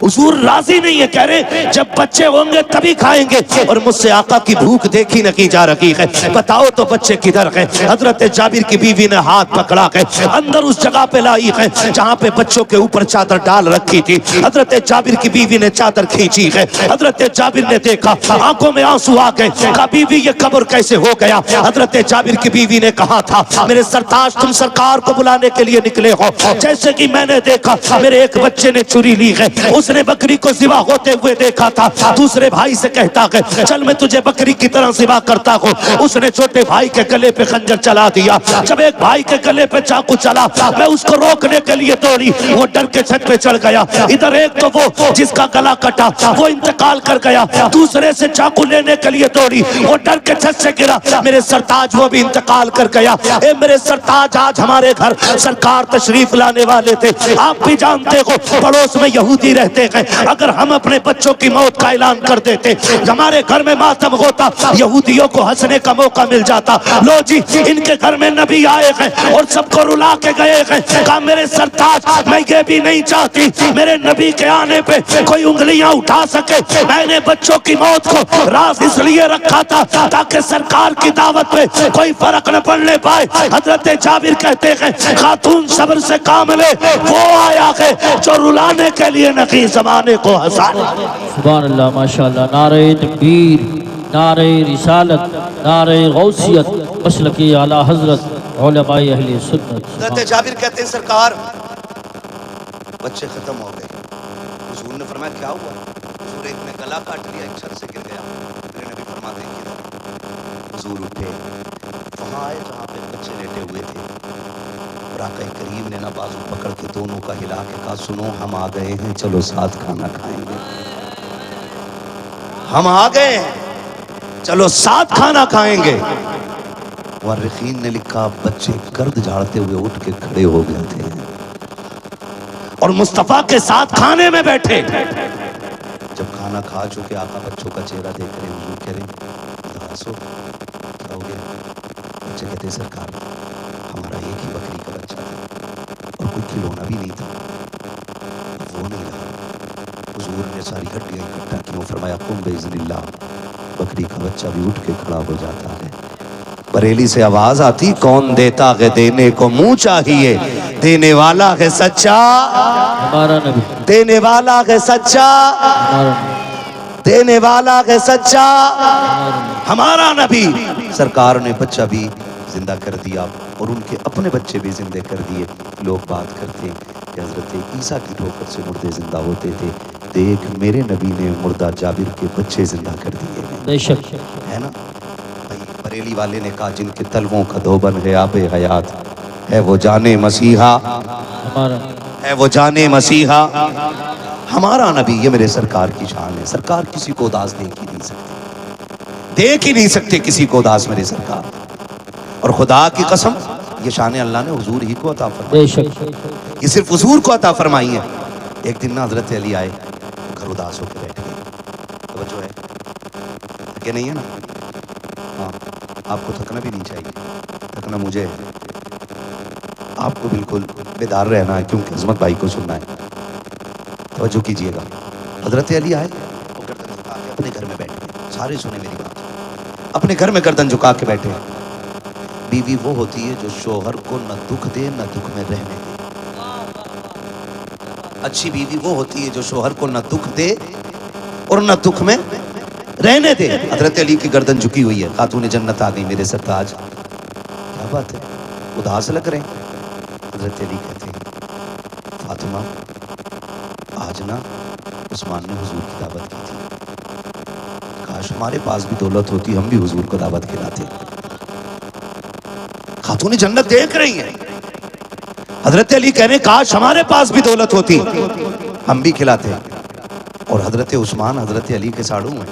حضور راضی نہیں ہے, کہہ رہے جب بچے ہوں گے تبھی کھائیں گے. اور مجھ سے آقا کی بھوک دیکھی نہ کی جا رہی ہے, بتاؤ تو بچے کدھر ہیں؟ حضرت جابر کی بیوی نے ہاتھ پکڑا کے اندر اس جگہ پہ لائی ہے جہاں پہ بچوں کے اوپر چادر ڈال رکھی تھی. حضرت جابر کی بیوی نے چادر کھینچی ہے. حضرت جابر نے دیکھا, آنکھوں میں آنسو آ گئے. کہا بیوی یہ قبر کیسے ہو گیا؟ حضرت جابر کی بیوی نے کہا تھا میرے سرتاج تم سرکار کو بلانے کے لیے نکلے ہو, جیسے کہ میں نے دیکھا میرے ایک بچے نے چوری لی ہے, اس نے بکری کو ذبح ہوتے ہوئے دیکھا تھا. دوسرے بھائی سے کہتا ہے چل میں تجھے بکری کی طرح ذبح کرتا ہوں. اس نے چھوٹے بھائی کے گلے پہ خنجر چلا دیا. جب ایک بھائی کے گلے پہ چاقو چلا, میں اس کو روکنے کے لیے دوڑی, وہ ڈر کے چھت پہ چڑھ گیا. ادھر ایک تو وہ جس کا گلا کٹا وہ انتقال کر گیا, دوسرے سے چاقو لینے کے لیے دوڑی, وہ ڈر کے چھت سے گرا. میرے سرتاج وہ بھی انتقال کر گیا. اے میرے سرتاج آج ہمارے گھر سرکار تشریف لانے والے تھے. آپ بھی جانتے ہو پڑوس میں یہودی رہتے ہیں, اگر ہم اپنے بچوں کی موت کا اعلان کر دیتے ہمارے گھر میں ماتم ہوتا, یہودیوں کو ہنسنے کا موقع مل جاتا. لو جی ان کے گھر میں نبی آئے ہیں اور سب کو رلا کے گئے ہیں. کہا میرے سرتاج میں یہ بھی نہیں چاہتی میرے نبی کے آنے پہ کوئی انگلیاں اٹھا سکے. میں نے بچوں کی موت کو راز اس لیے رکھا تھا تاکہ سرکار کی دعوت پہ کوئی فرق نہ پڑنے پائے. حضرت جابر کہتے ہیں خاتون صبر سے کام لے, وہ آیا ہے جو رلانے کے لیے نقی زمانے کو ہنسانے. سبحان اللہ ماشاء اللہ. نعرہ تکبیر, نعرہ رسالت, نعرہ غوثیت, مسلک اعلیٰ حضرت علماء اہل سنت. حضرت جابر کہتے ہیں سرکار بچے ختم ہو گئے. حضور نے فرمایا کیا ہوا؟ حضور ایک نے گلا کاٹ لیا, ایک چھت سے گر گیا. میرے نبی فرماتے ہیں کدھر؟ حضور اٹھے, وہاں آئے جہاں پہ بچے لیٹے ہوئے تھے, اور آقا کریم نے نا بازو پکڑ کے دونوں کا ہلا کے کہا سنو ہم آ گئے ہیں, چلو ساتھ کھانا کھائیں گے. ہم آ گئے ہیں, چلو ساتھ کھانا کھائیں گے. مورخین نے لکھا بچے گرد جھاڑتے ہوئے اٹھ کے کھڑے ہو گئے تھے اور مصطفیٰ کے ساتھ کھانے میں بیٹھے. جب کھانا کھا چکے آقا بچوں کا چہرہ دیکھ رہے, حضور کہہ رہے اداس ہو, کیا ہو گیا؟ بچے کہتے سرکار ہمارا ایک ہی بکری کا بچہ تھا اور کوئی کھلونا بھی نہیں تھا, وہ نہیں رہا. حضور نے ساری ہڈیاں اکٹھا کی اور فرمایا قم باذن اللہ, بکری کا بچہ بھی اٹھ کے کھڑا ہو جاتا ہے. بریلی سے آواز آتی کون دیتا ہے دینے کو منہ چاہیے, دینے والا ہے سچا, ہمارا نبی, دینے والا ہے سچا, ہمارا نبی, دینے والا ہے سچا, ہمارا نبی. سرکار نے بچہ بھی زندہ کر دیا اور ان کے اپنے بچے بھی زندہ کر دیے. لوگ بات کرتے کہ حضرت عیسیٰ کی ٹھوکر سے مردے زندہ ہوتے تھے, دیکھ میرے نبی نے مردہ جابر کے بچے زندہ کر دیے بے شک. ہے نا. بریلی والے نے کہا جن کے تلووں کا دھوبن ہے آب حیات, ہے وہ جانے مسیحا, ہمارا ہے وہ جانے مسیحا, ہمارا نبی. یہ میرے سرکار کی شان ہے. سرکار کسی کو اداس دیکھ ہی نہیں سکتے, دیکھ ہی نہیں سکتے کسی کو اداس میرے سرکار. اور خدا کی قسم یہ شان اللہ نے حضور ہی کو عطا فرمائی، بے شک یہ صرف حضور کو عطا فرمائی ہے۔ ایک دن نا حضرت علی آئے، گھر اداس ہو کے بیٹھ گئے، توجہ ہے کہ نہیں ہے نا؟ ہاں، آپ کو تھکنا بھی نہیں چاہیے، تھکنا مجھے ہے، آپ کو بالکل بیدار رہنا ہے کیونکہ عظمت بھائی کو سننا ہے، توجہ کیجئے گا۔ حضرت علی آئے اور گردن جھکا کے اپنے گھر میں بیٹھ گئے، سارے سنیں میری بات، اپنے گھر میں گردن جھکا کے بیٹھے۔ بیوی وہ ہوتی ہے جو شوہر کو نہ دکھ دے نہ دکھ میں رہنے دے، اچھی بیوی وہ ہوتی ہے جو شوہر کو نہ دکھ دے اور نہ دکھ میں رہنے دے۔ حضرت علی کی گردن جھکی ہوئی ہے، خاتون جنت آ گئی میرے سرتاج، کیا بات ہے، اداس لگ رہے ہیں؟ حضرت علی کہتے ہیں فاطمہ آج نا عثمان نے حضور کی دعوت کی تھی، کاش ہمارے پاس بھی دولت ہوتی ہم بھی حضور کو دعوت کھلاتے۔ خاتون جنت دیکھ رہی ہیں، حضرت علی کہنے کاش ہمارے پاس بھی دولت ہوتی ہم بھی کھلاتے۔ اور حضرت عثمان حضرت علی کے ساڑھوں ہیں،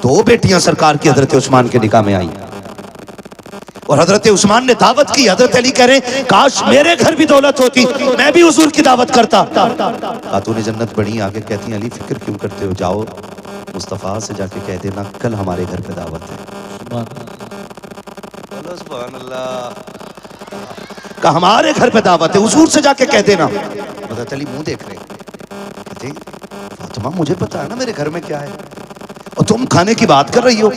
دو بیٹیاں سرکار کی حضرت عثمان کے نکاح میں آئیں اور حضرت عثمان نے دعوت کی۔ حضرت علی کہہ رہے ہیں کاش میرے گھر بھی دولت ہوتی میں بھی حضور کی دعوت کرتا۔ خاتون جنت بڑی آگے کہتی ہیں علی فکر کیوں کرتے ہو، جاؤ مصطفیٰ سے جا کے کہہ دینا کل ہمارے گھر پہ دعوت ہے۔ سبحان اللہ، کہ ہمارے گھر پہ دعوت ہے، حضور سے جا کے کہہ دینا۔ حضرت علی منہ دیکھ رہے کہتے فاطمہ مجھے پتا ہے نا میرے گھر میں کیا ہے، اور تم کھانے کی بات کر رہی ہو،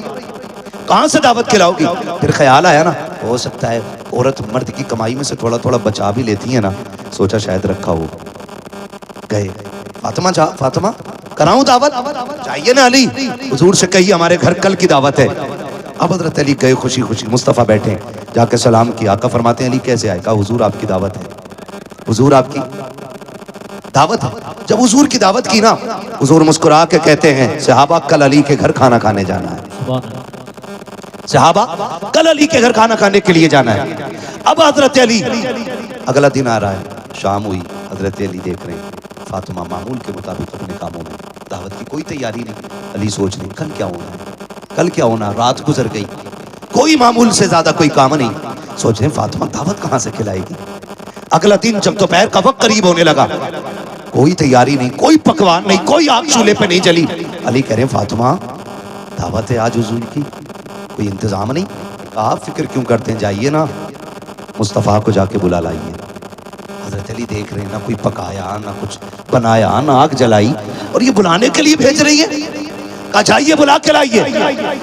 کہاں سے دعوت کھلاؤ گی؟ پھر خیال آیا نا ہو سکتا ہے عورت مرد کی کمائی میں سے تھوڑا تھوڑا بچا بھی لیتی ہے نا، سوچا شاید رکھا ہو۔ گئے فاطمہ جا، فاطمہ کراؤں دعوت؟ چاہیے نا علی، حضور سے کہیے ہمارے گھر کل کی دعوت ہے۔ اب حضرت علی گئے خوشی خوشی، مصطفیٰ بیٹھے، جا کے سلام کیا، آقا فرماتے ہیں علی کیسے آئے؟ کہا حضور آپ کی دعوت ہے، حضور آپ کی دعوت ہے۔ جب حضور کی دعوت کی نا، حضور مسکرا کے کہتے ہیں صحابہ کل علی کے گھر کھانا کھانے جانا ہے، صحابہ کل علی کے گھر کھانا کھانے کے لیے جانا ہے۔ اب حضرت علی، اگلا دن آ رہا ہے، شام ہوئی، حضرت علی دیکھ رہے ہیں فاطمہ معمول کے مطابق اپنے کاموں میں، دعوت کی کوئی تیاری نہیں۔ علی سوچ رہے کل کیا ہونا ہے، کل کیا ہونا، رات گزر گئی، کوئی معمول سے زیادہ کوئی کام نہیں۔ سوچ رہے فاطمہ دعوت کہاں سے کھلائے گی؟ اگلا دن جب دوپہر کا وقت قریب ہونے لگا، کوئی تیاری نہیں، کوئی پکوان نہیں، کوئی آگ چولہے پہ نہیں جلی۔ علی کہہ رہے ہیں فاطمہ دعوت ہے آج حضور کی، کوئی انتظام نہیں؟ آپ فکر کیوں کرتے ہیں، جائیے نا مصطفیٰ کو جا کے بلا لائیے۔ حضرت علی دیکھ رہے ہیں نہ کوئی پکایا نہ کچھ بنایا نہ آگ جلائی، اور یہ بلانے کے لیے بھیج رہی ہے، کہا جائیے بلا کے لائیے۔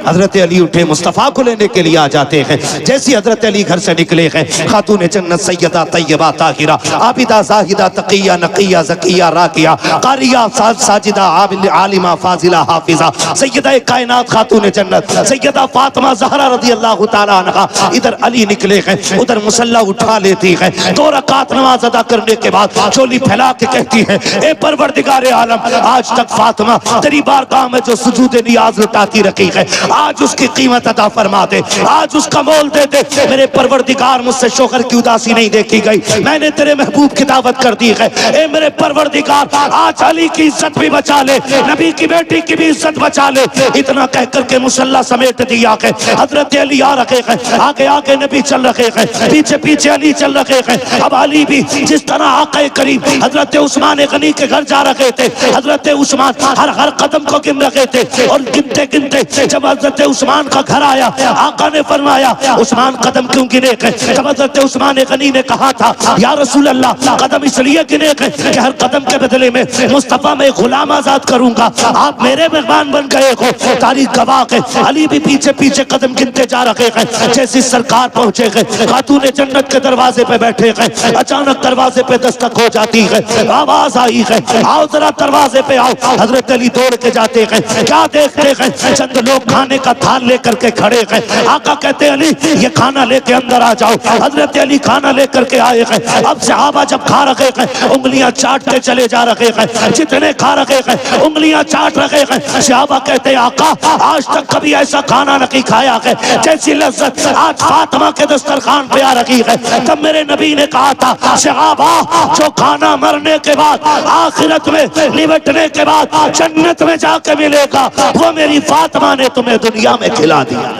حضرت علی اٹھے مصطفیٰ کو لینے کے لیے آ جاتے ہیں، جیسی حضرت علی گھر سے نکلے ہیں، خاتون جنت سیدہ طیبہ طاہرہ عابدہ زاہدہ تقیہ نقیہ زکیہ راکیہ قاریہ ساجدہ عالمہ فاضلہ حافظہ سیدہ کائنات خاتون جنت سیدہ فاطمہ زہرا رضی اللہ تعالیٰ عنہا، ادھر علی نکلے ہیں، ادھر مسلح اٹھا لیتی ہیں، 2 رکعت نماز ادا کرنے کے بعد چولی پھیلا کے کہتی ہیں اے پروردگار عالم، آج تک فاطمہ تیری بارگاہ میں جو سجود نیاز لٹاتی رکھی ہے، آج اس کی قیمت عطا فرما دے، آج اس کا مول دے دے۔ میرے پروردگار مجھ سے شوہر کی اداسی نہیں دیکھی گئی، میں نے تیرے محبوب کی دعوت کر دی ہے، اے میرے پروردگار آج علی کی عزت بھی بچا لے، نبی کی بیٹی کی بھی عزت بچا لے۔ اتنا کہہ کر کے مسلح سمیٹ دیا ہے، حضرت علی آ رکھے ہیں، آگے آگے نبی چل رکھے ہیں، پیچھے پیچھے علی چل رکھے ہیں۔ اب علی بھی جس طرح آقا کریم حضرت عثمان غنی کے گھر جا رکھے تھے، حضرت عثمان ہر قدم کو گن رکھے تھے، اور گنتے گنتے جب حضرت عثمان کا گھر آیا، آقا نے فرمایا عثمان قدم کیوں گنے ہیں؟ جب حضرت عثمان غنی نے کہا تھا یا رسول اللہ قدم اس لیے گنے ہیں کہ ہر قدم کے بدلے میں مصطفیٰ میں غلام آزاد کروں گا، آپ میرے مہمان بن گئے ہو، تاریخ گواہ ہے۔ علی بھی پیچھے پیچھے قدم گنتے جا رہے ہیں، جیسی سرکار پہنچے ہیں، خاتون جنت کے دروازے پہ بیٹھے ہیں، اچانک دروازے پہ دستک ہو جاتی ہے، آواز آئی ہے آؤ ذرا دروازے پہ آؤ۔ حضرت علی دوڑ کے جاتے ہیں، کیا دیکھتے ہیں؟ چند لوگ کھانے کا تھال لے کر کے کھڑے ہیں، آقا کہتے علی یہ کھانا لے کے اندر آ جاؤ۔ حضرت علی کھانا لے کر کے آئے ہیں، اب صحابہ جب کھا رہے ہیں انگلیاں چاٹتے چلے جا رہے ہیں، جتنے کھا رہے ہیں انگلیاں چاٹ رہے ہیں۔ صحابہ کہتے ہیں آقا آج تک کبھی ایسا کھانا نہیں کھایا ہے، جیسی لذت آج فاطمہ کے دسترخوان پہ آ رہی ہے۔ تب میرے نبی نے کہا تھا صحابہ جو کھانا مرنے کے بعد آخرت میں لپٹنے کے بعد جنت میں جا کے ملے گا، وہ میری فاطمہ نے تمہیں دنیا میں کھلا دیا۔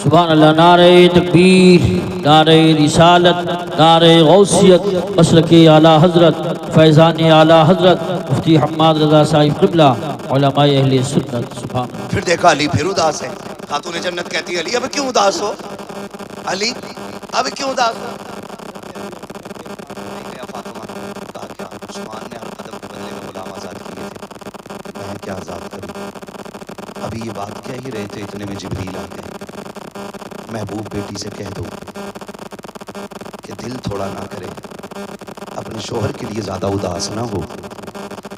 سبحان اللہ، نعرہ تکبیر، نعرہ رسالت، نعرہ غوثیت، مسلک اعلیٰ حضرت فیضان اعلیٰ حضرت مفتی حماد رضا صاحب قبلہ، علماء اہل سنت. سبحان اللہ. پھر دیکھا علی پھر اداس ہے. خاتون جنت کہتی ہے علی اب کیوں اداس ہو؟ علی اب کیوں اداس ہو؟ فاطمہ کہا کیا عثمان نے ہر قدم کے بدلے میں غلام آزاد کیے تھے، میں کیا آزاد کروں؟ ابھی یہ بات کہہ ہی رہے تھے اتنے میں جبریل آ گئے. محبوب بیٹی سے کہہ دو کہ دل تھوڑا نہ کرے، اپنے شوہر کے لیے زیادہ اداس نہ ہو.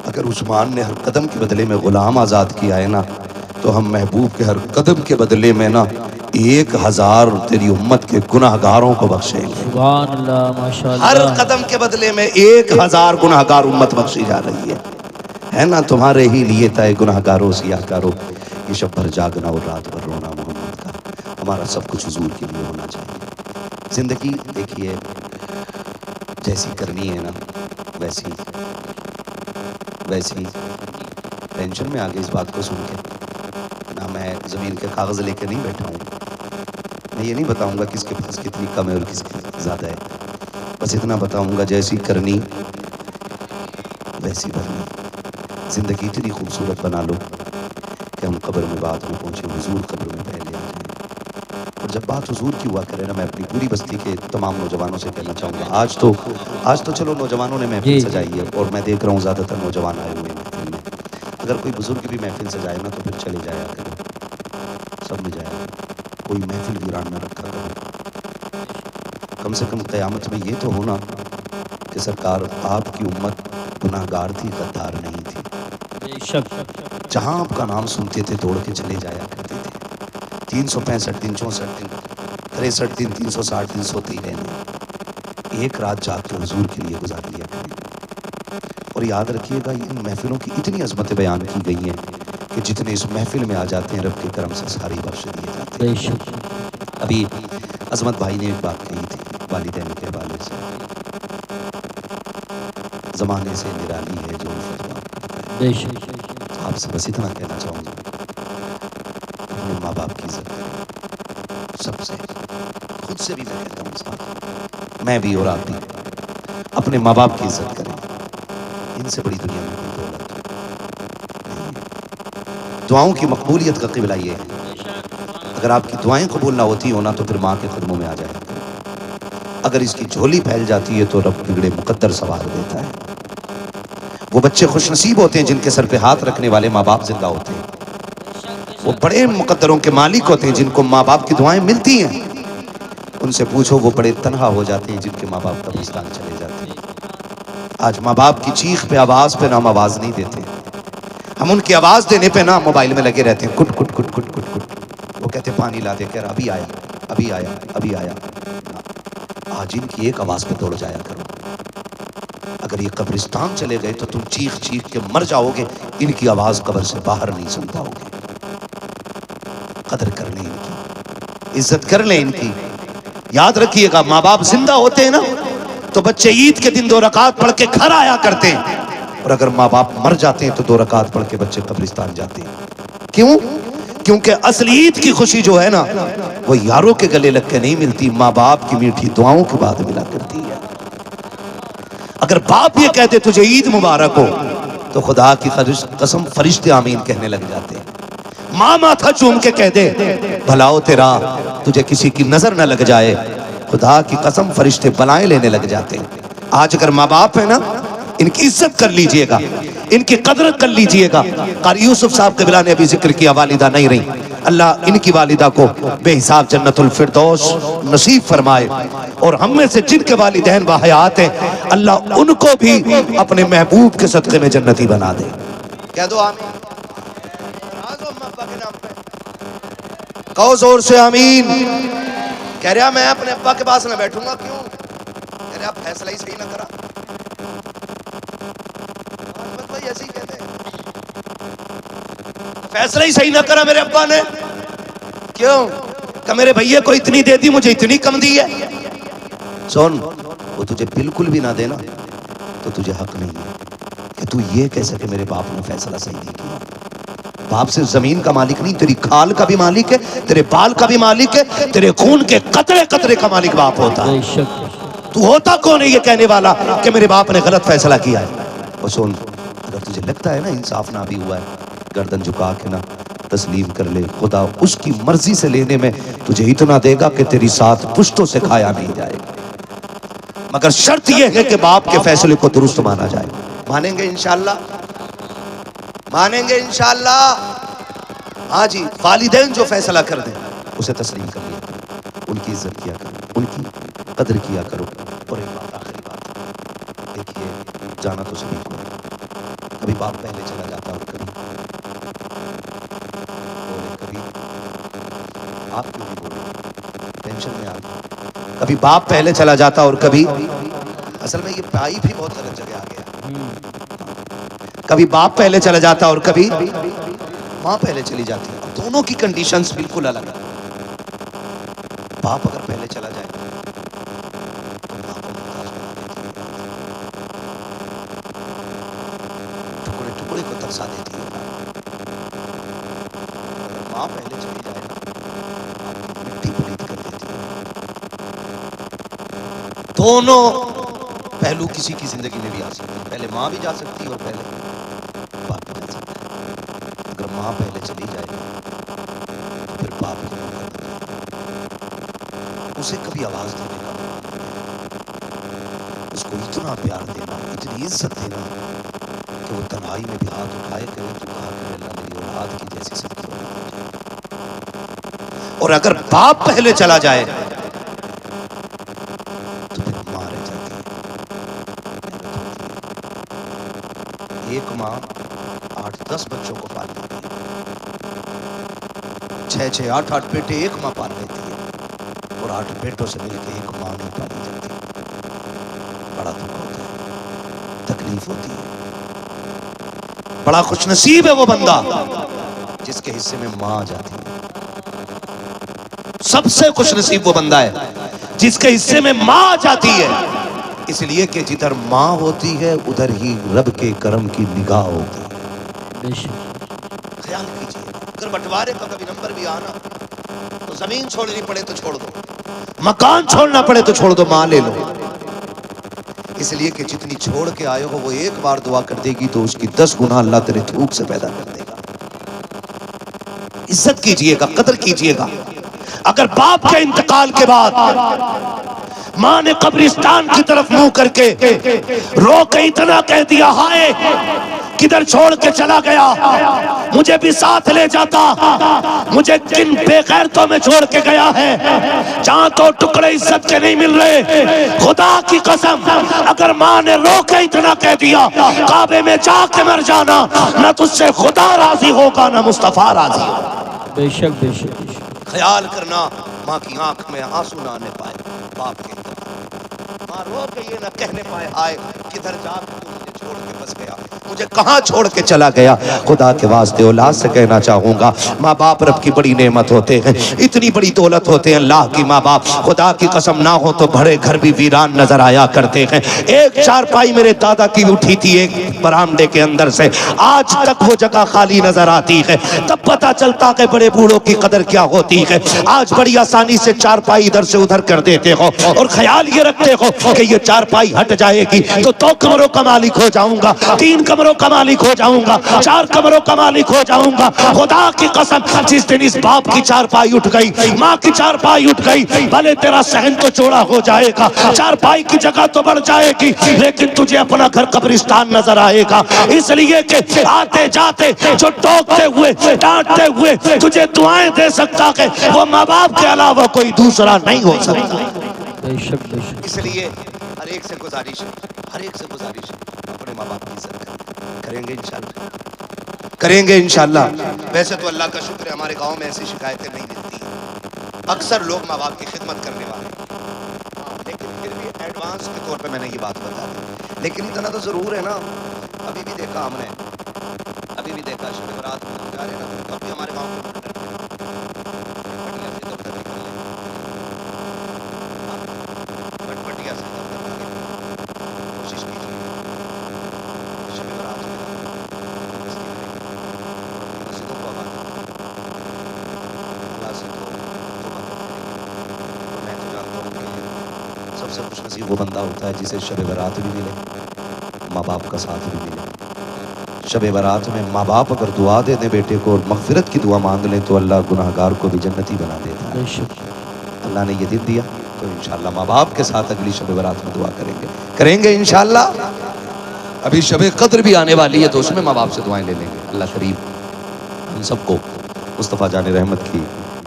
اگر عثمان نے ہر قدم کے بدلے میں غلام آزاد کیا ہے نا، تو ہم محبوب کے ہر قدم کے بدلے میں نا 1000 تیری امت کے گناہگاروں کو بخشیں گے. سبحان اللہ، ماشاء ہر اللہ. قدم کے بدلے میں 1000 گناہگار امت بخشی جا رہی ہے نا. تمہارے ہی لیے تائے گناہگاروں سیاہکاروں، یہ شب بھر جاگنا اور رات بھر رونا محمد کا. ہمارا سب کچھ حضور کے لیے ہونا چاہیے. زندگی دیکھیے جیسی کرنی ہے نا ویسی ٹینشن میں آگے اس بات کو سن کے نہ میں زمین کے کاغذ لے کے نہیں بیٹھا ہوں. میں یہ نہیں بتاؤں گا کس کے پاس کتنی کم ہے اور کس کی زیادہ ہے. بس اتنا بتاؤں گا جیسی کرنی ویسی بھرنی. زندگی اتنی خوبصورت بنا لو کہ ہم قبر میں بعد میں پہنچے، حضور قبر میں پہلے آ جائیں. اور جب بات حضور کی ہوا کرے نا، میں اپنی پوری بستی کے تمام نوجوانوں سے کہنا چاہوں گا، آج تو چلو نوجوانوں نے محفل سجائی ہے اور میں دیکھ رہا ہوں زیادہ تر نوجوان آئے ہوئے ہیں محفل میں. اگر کوئی بزرگ بھی محفل سجائے نا تو پھر چلے جایا کرو، سب میں جایا کرو، کوئی محفل ویران نہ رکھا کرو. کم سے کم قیامت میں یہ تو ہونا کہ سرکار آپ کی امت گناہگار تھی، غدار نہیں تھی. بے شک. جہاں آپ کا نام سنتے تھے دوڑ کے چلے جایا کرتے تھے. 365 دن 64 دن 63 دن 360 دن سوتے ہی رہنے، ایک رات جاگ کے حضور کے لیے گزار لیا کریں. اور یاد رکھیے گا ان محفلوں کی اتنی عظمتیں بیان کی گئی ہیں کہ جتنے اس محفل میں آ جاتے ہیں رب کے کرم سے ساری بخش دیے جاتے ہیں. بے شک. ابھی عظمت بھائی نے ایک بات کہی تھی والدین کے حوالے سے، زمانے سے نرالی ہے جو فتویٰ. بے شک. آپ سے بس اتنا کہنا چاہوں گا، اپنے ماں باپ کی عزت کریں. سب سے خود سے بھی میں کہتا ہوں اس بات، میں بھی اور آپ بھی اپنے ماں باپ کی عزت کریں. ان سے بڑی دنیا میں کوئی دولت نہیں. دعاؤں کی مقبولیت کا قبلہ یہ ہے، اگر آپ کی دعائیں قبول نہ ہوتی ہونا تو پھر ماں کے قدموں میں آ جائے. اگر اس کی جھولی پھیل جاتی ہے تو رب بگڑے مقدر سوار دیتا ہے. وہ بچے خوش نصیب ہوتے ہیں جن کے سر پہ ہاتھ رکھنے والے ماں باپ زندہ ہوتے ہیں. وہ بڑے مقدروں کے مالک ہوتے ہیں جن کو ماں باپ کی دعائیں ملتی ہیں. ان سے پوچھو وہ بڑے تنہا ہو جاتے ہیں جن کے ماں باپ قبرستان چلے جاتے ہیں. آج ماں باپ کی چیخ پہ آواز پہ نام آواز نہیں دیتے. ہم ان کی آواز دینے پہ نا موبائل میں لگے رہتے ہیں، کٹ کٹ کٹ کٹ کٹ کٹ. وہ کہتے پانی لا دے، کہہ رہا ابھی آیا ابھی آیا ابھی آیا. آج ان کی ایک آواز پہ دوڑ جایا کرو. اگر یہ قبرستان چلے گئے تو تم چیخ چیخ کے مر جاؤ گے، ان کی آواز قبر سے باہر نہیں سن پاؤ گے. قدر کر لیں ان کی، عزت کر لیں ان کی. یاد رکھیے گا ماں باپ زندہ ہوتے ہیں نا تو بچے عید کے دن 2 رکعت پڑھ کے گھر آیا کرتے ہیں، اور اگر ماں باپ مر جاتے ہیں تو 2 رکعت پڑھ کے بچے قبرستان جاتے ہیں. کیوں؟ کیونکہ اصل عید کی خوشی جو ہے نا وہ یاروں کے گلے لگ کے نہیں ملتی، ماں باپ کی میٹھی دعاؤں کے بعد ملا کرتی ہے. اگر باپ یہ کہتے تجھے عید مبارک ہو تو خدا کی قسم فرشتے آمین کہنے لگ جاتے ہیں. ماں ماتھا چوم کے کہہ دے بھلا ہو تیرا، تجھے کسی کی نظر نہ لگ جائے، خدا کی قسم فرشتے بلائیں لینے لگ جاتے ہیں. آج اگر ماں باپ ہے نا ان کی عزت کر لیجئے گا، ان کی قدر کر لیجئے گا. قاری یوسف صاحب قبلہ نے ابھی ذکر کیا والدہ نہیں رہی، اللہ ان کی والدہ کو بے حساب جنت الفردوس نصیب فرمائے، اور ہم میں سے جن کے والدین باحیات ہیں اللہ ان کو بھی اپنے محبوب کے صدقے میں جنتی بنا دے. کہہ دو آمین. کہو زور سے آمین. کہہ رہا میں اپنے ابا کے پاس نہ بیٹھوں گا. کیوں؟ کہہ رہا فیصلہ ہی صحیح نہ کرا. ایسے ہی کہتے ہیں فیصلہ ہی صحیح نہ کرا میرے ابا نے. کیوں؟ کہ میرے بھئیے کو اتنی دے دی مجھے اتنی کم دی ہے. سن، وہ تجھے بالکل بھی نہ دینا تو تجھے حق نہیں ہے کہ تو یہ کہہ سکے میرے باپ نے فیصلہ صحیح نہیں کیا. باپ سے زمین کا مالک نہیں، تیری کھال کا بھی مالک ہے، تیرے بال کا بھی مالک ہے، تیرے خون کے قطرے قطرے کا مالک باپ ہوتا ہے۔ بے شک تو ہوتا کون ہے یہ کہنے والا کہ میرے باپ نے غلط فیصلہ کیا ہے؟ اور سن، اگر تجھے لگتا ہے نا انصاف نہ بھی ہوا ہے، گردن جھکا کے نا تسلیم کر لے، خدا اس کی مرضی سے لینے میں تجھے اتنا دے گا کہ تیری ساتھ پشتوں سے کھایا نہیں جائے گا، مگر شرط یہ ہے کہ باپ کے فیصلے کو درست مانا جائے۔ مانیں گے انشاءاللہ؟ مانیں گے انشاءاللہ؟ ہاں جی، والدین جو فیصلہ کر دیں اسے تسلیم کر لیا کرو، ان کی عزت کیا کرو، ان کی قدر کیا کرو۔ اور ایک بات، آخری بات، دیکھیے جانا تو سبھی کو ہے، کبھی باپ پہلے چلا جاتا اور کبھی آپ کیوں نہیں بولے؟ ٹینشن میں آ گیا، کبھی باپ پہلے چلا جاتا اور کبھی، اصل میں یہ پائی بھی بہت غلط جگہ آ گیا، کبھی باپ پہلے چلا جاتا اور کبھی ماں پہلے چلی جاتی ہے، دونوں کی کنڈیشنز بالکل الگ ہے۔ باپ اگر پہلے چلا جائے تو ماں کو محتاج بنا دیتی ہے، ٹکڑے ٹکڑے کو ترسا دیتی ہے۔ اگر ماں پہلے چلی جائے آپ کی مٹی پلیت کر دیتی ہے۔ دونوں پہلو کسی کی زندگی میں بھی آ سکتے ہیں، پہلے ماں بھی جا سکتی ہے اور پہلے باپ بھی جا سکتا ہے۔ اگر ماں پہلے چلی جائے تو پھر باپ کو موقع نہ دینا، اسے کبھی آواز دینے کا موقع نہ دینا، اس کو اتنا پیار دینا، اتنی عزت دینا کہ وہ تنہائی میں بھی ہاتھ اٹھائے کرے تو کہا کہ اللہ میری اولاد کی جیسی سب کی اولاد ہو جائے۔ اور اگر باپ پہلے چلا جائے تو پھر ماں رہ جاتی ہے۔ ایک ماں 8-10 بچوں کو پال لیتی ہے، 6-6 8-8 بیٹے ایک ماں پال لیتی ہے، اور 8 بیٹوں سے مل کے ایک ماں نہیں پالی جاتی۔ بڑا دکھ ہوتا ہے، تکلیف ہوتی ہے۔ بڑا خوش نصیب ہے وہ بندہ جس کے حصے میں ماں آ جاتی ہے، سب سے خوش نصیب وہ بندہ ہے جس کے حصے میں ماں آ جاتی ہے، اس لیے کہ جدھر ماں ہوتی ہے ادھر ہی رب کے کرم کی نگاہ ہوتی ہے۔ بے شک خیال کیجئے، اگر بٹوارے کا کبھی نمبر بھی آنا تو زمین چھوڑنی پڑے تو چھوڑ دو، مکان چھوڑنا پڑے تو چھوڑ دو، ماں لے لو، اس لیے کہ جتنی چھوڑ کے آئے ہو وہ ایک بار دعا کر دے گی تو اس کی 10 گنا اللہ تیرے تھوک سے پیدا کر دے گا۔ عزت کیجئے گا، قدر کیجئے گا۔ اگر باپ کے انتقال کے بعد ماں نے قبرستان کی طرف منہ کر کے رو کے اتنا کہہ دیا، ہائے کدھر چھوڑ کے چلا گیا، مجھے بھی ساتھ لے جاتا، مجھے کن بے غیرتوں میں چھوڑ کے گیا ہے، جہاں تو ٹکڑے عزت کے نہیں مل رہے، خدا کی قسم اگر ماں نے رو کے اتنا کہہ دیا کعبے میں جا کے مر جانا، نہ تجھ سے خدا راضی ہوگا نہ مصطفیٰ راضی ہوگا۔ بے شک بے شک بے شک۔ خیال کرنا ماں کی آنکھ میں آنسو نہ آنے پائے باپ کے انتقال، ماں رو کے یہ نہ کہنے پائے ہائے کدھر جا کے تو مجھے چھوڑ کے بس گیا، مجھے کہاں چھوڑ کے چلا گیا۔ خدا کے واسطے اولاد سے کہنا چاہوں گا، ماں باپ رب کی بڑی نعمت ہوتے ہیں، اتنی بڑی دولت ہوتے ہیں اللہ کی ماں باپ، خدا کی قسم نہ ہو تو بڑے گھر بھی ویران نظر آیا کرتے ہیں۔ ایک چارپائی میرے دادا کی اٹھی تھی ایک برآمدے کے اندر سے، آج تک وہ جگہ خالی نظر آتی ہے، تب پتہ چلتا کہ بڑے بوڑھوں کی قدر کیا ہوتی ہے۔ آج بڑی آسانی سے چارپائی ادھر سے ادھر کر دیتے ہو اور خیال یہ رکھتے ہو کہ یہ چارپائی ہٹ جائے گی تو 2 کمروں کا مالک ہو جاؤں گا، 3 کمروں کا مالک ہو جاؤں گا، 4 کمروں کا مالک ہو جاؤں گا۔ خدا کی قسم جس دن اس باپ کی چارپائی اٹھ گئی، ماں کی چارپائی اٹھ گئی، بھلے تیرا صحن تو چوڑا ہو جائے گا، چارپائی کی جگہ تو بڑھ جائے گی، لیکن تجھے اپنا گھر قبرستان نظر آئے گا، اس لیے کہ آتے جاتے جو ٹوکتے ہوئے ڈانٹتے ہوئے تجھے دعائیں دے سکتا کہ وہ ماں باپ کے علاوہ کوئی دوسرا نہیں ہو سکتا۔ بے شک بے شک۔ اس لیے ہر ایک سے گزارش ہے، ہر ایک سے گزارش ہے اپنے ماں باپ کی عزت کریں گے انشاءاللہ، کریں گے انشاءاللہ۔ ویسے تو اللہ کا شکر ہے ہمارے گاؤں میں ایسی شکایتیں نہیں ملتی، اکثر لوگ ماں باپ کی خدمت کرنے والے، لیکن پھر بھی ایڈوانس کے طور پہ میں نے یہ بات بتا دی، لیکن اتنا تو ضرور ہے نا، ابھی بھی دیکھا ہم نے، ابھی بھی دیکھا شب برات میں ہم جا رہے ہیں نا، اب بھی ہمارے گاؤں کے لوگ ڈرتے ہیں، پٹیا سے دفتر نکل لیں، پٹیا سے دفتر آگے کوشش کیجیے شب برات میں بستی میں، ویسے تو سب سے خوش نصیب وہ بندہ ہوتا ہے جسے شب برات بھی ملے، ماں باپ کا ساتھ بھی ملے۔ شب برات میں ماں باپ اگر دعا دے دیں بیٹے کو اور مغفرت کی دعا مانگ لیں تو اللہ گناہ گار کو بھی جنتی بنا دیتا ہے۔ بے شک اللہ نے یہ دن دیا تو انشاءاللہ ماں باپ کے ساتھ اگلی شب برات میں دعا کریں گے انشاءاللہ۔ ابھی شب قدر بھی آنے والی ہے تو اس میں ماں باپ سے دعائیں لے لیں گے۔ اللہ کریم ہم سب کو مصطفیٰ جان رحمت کی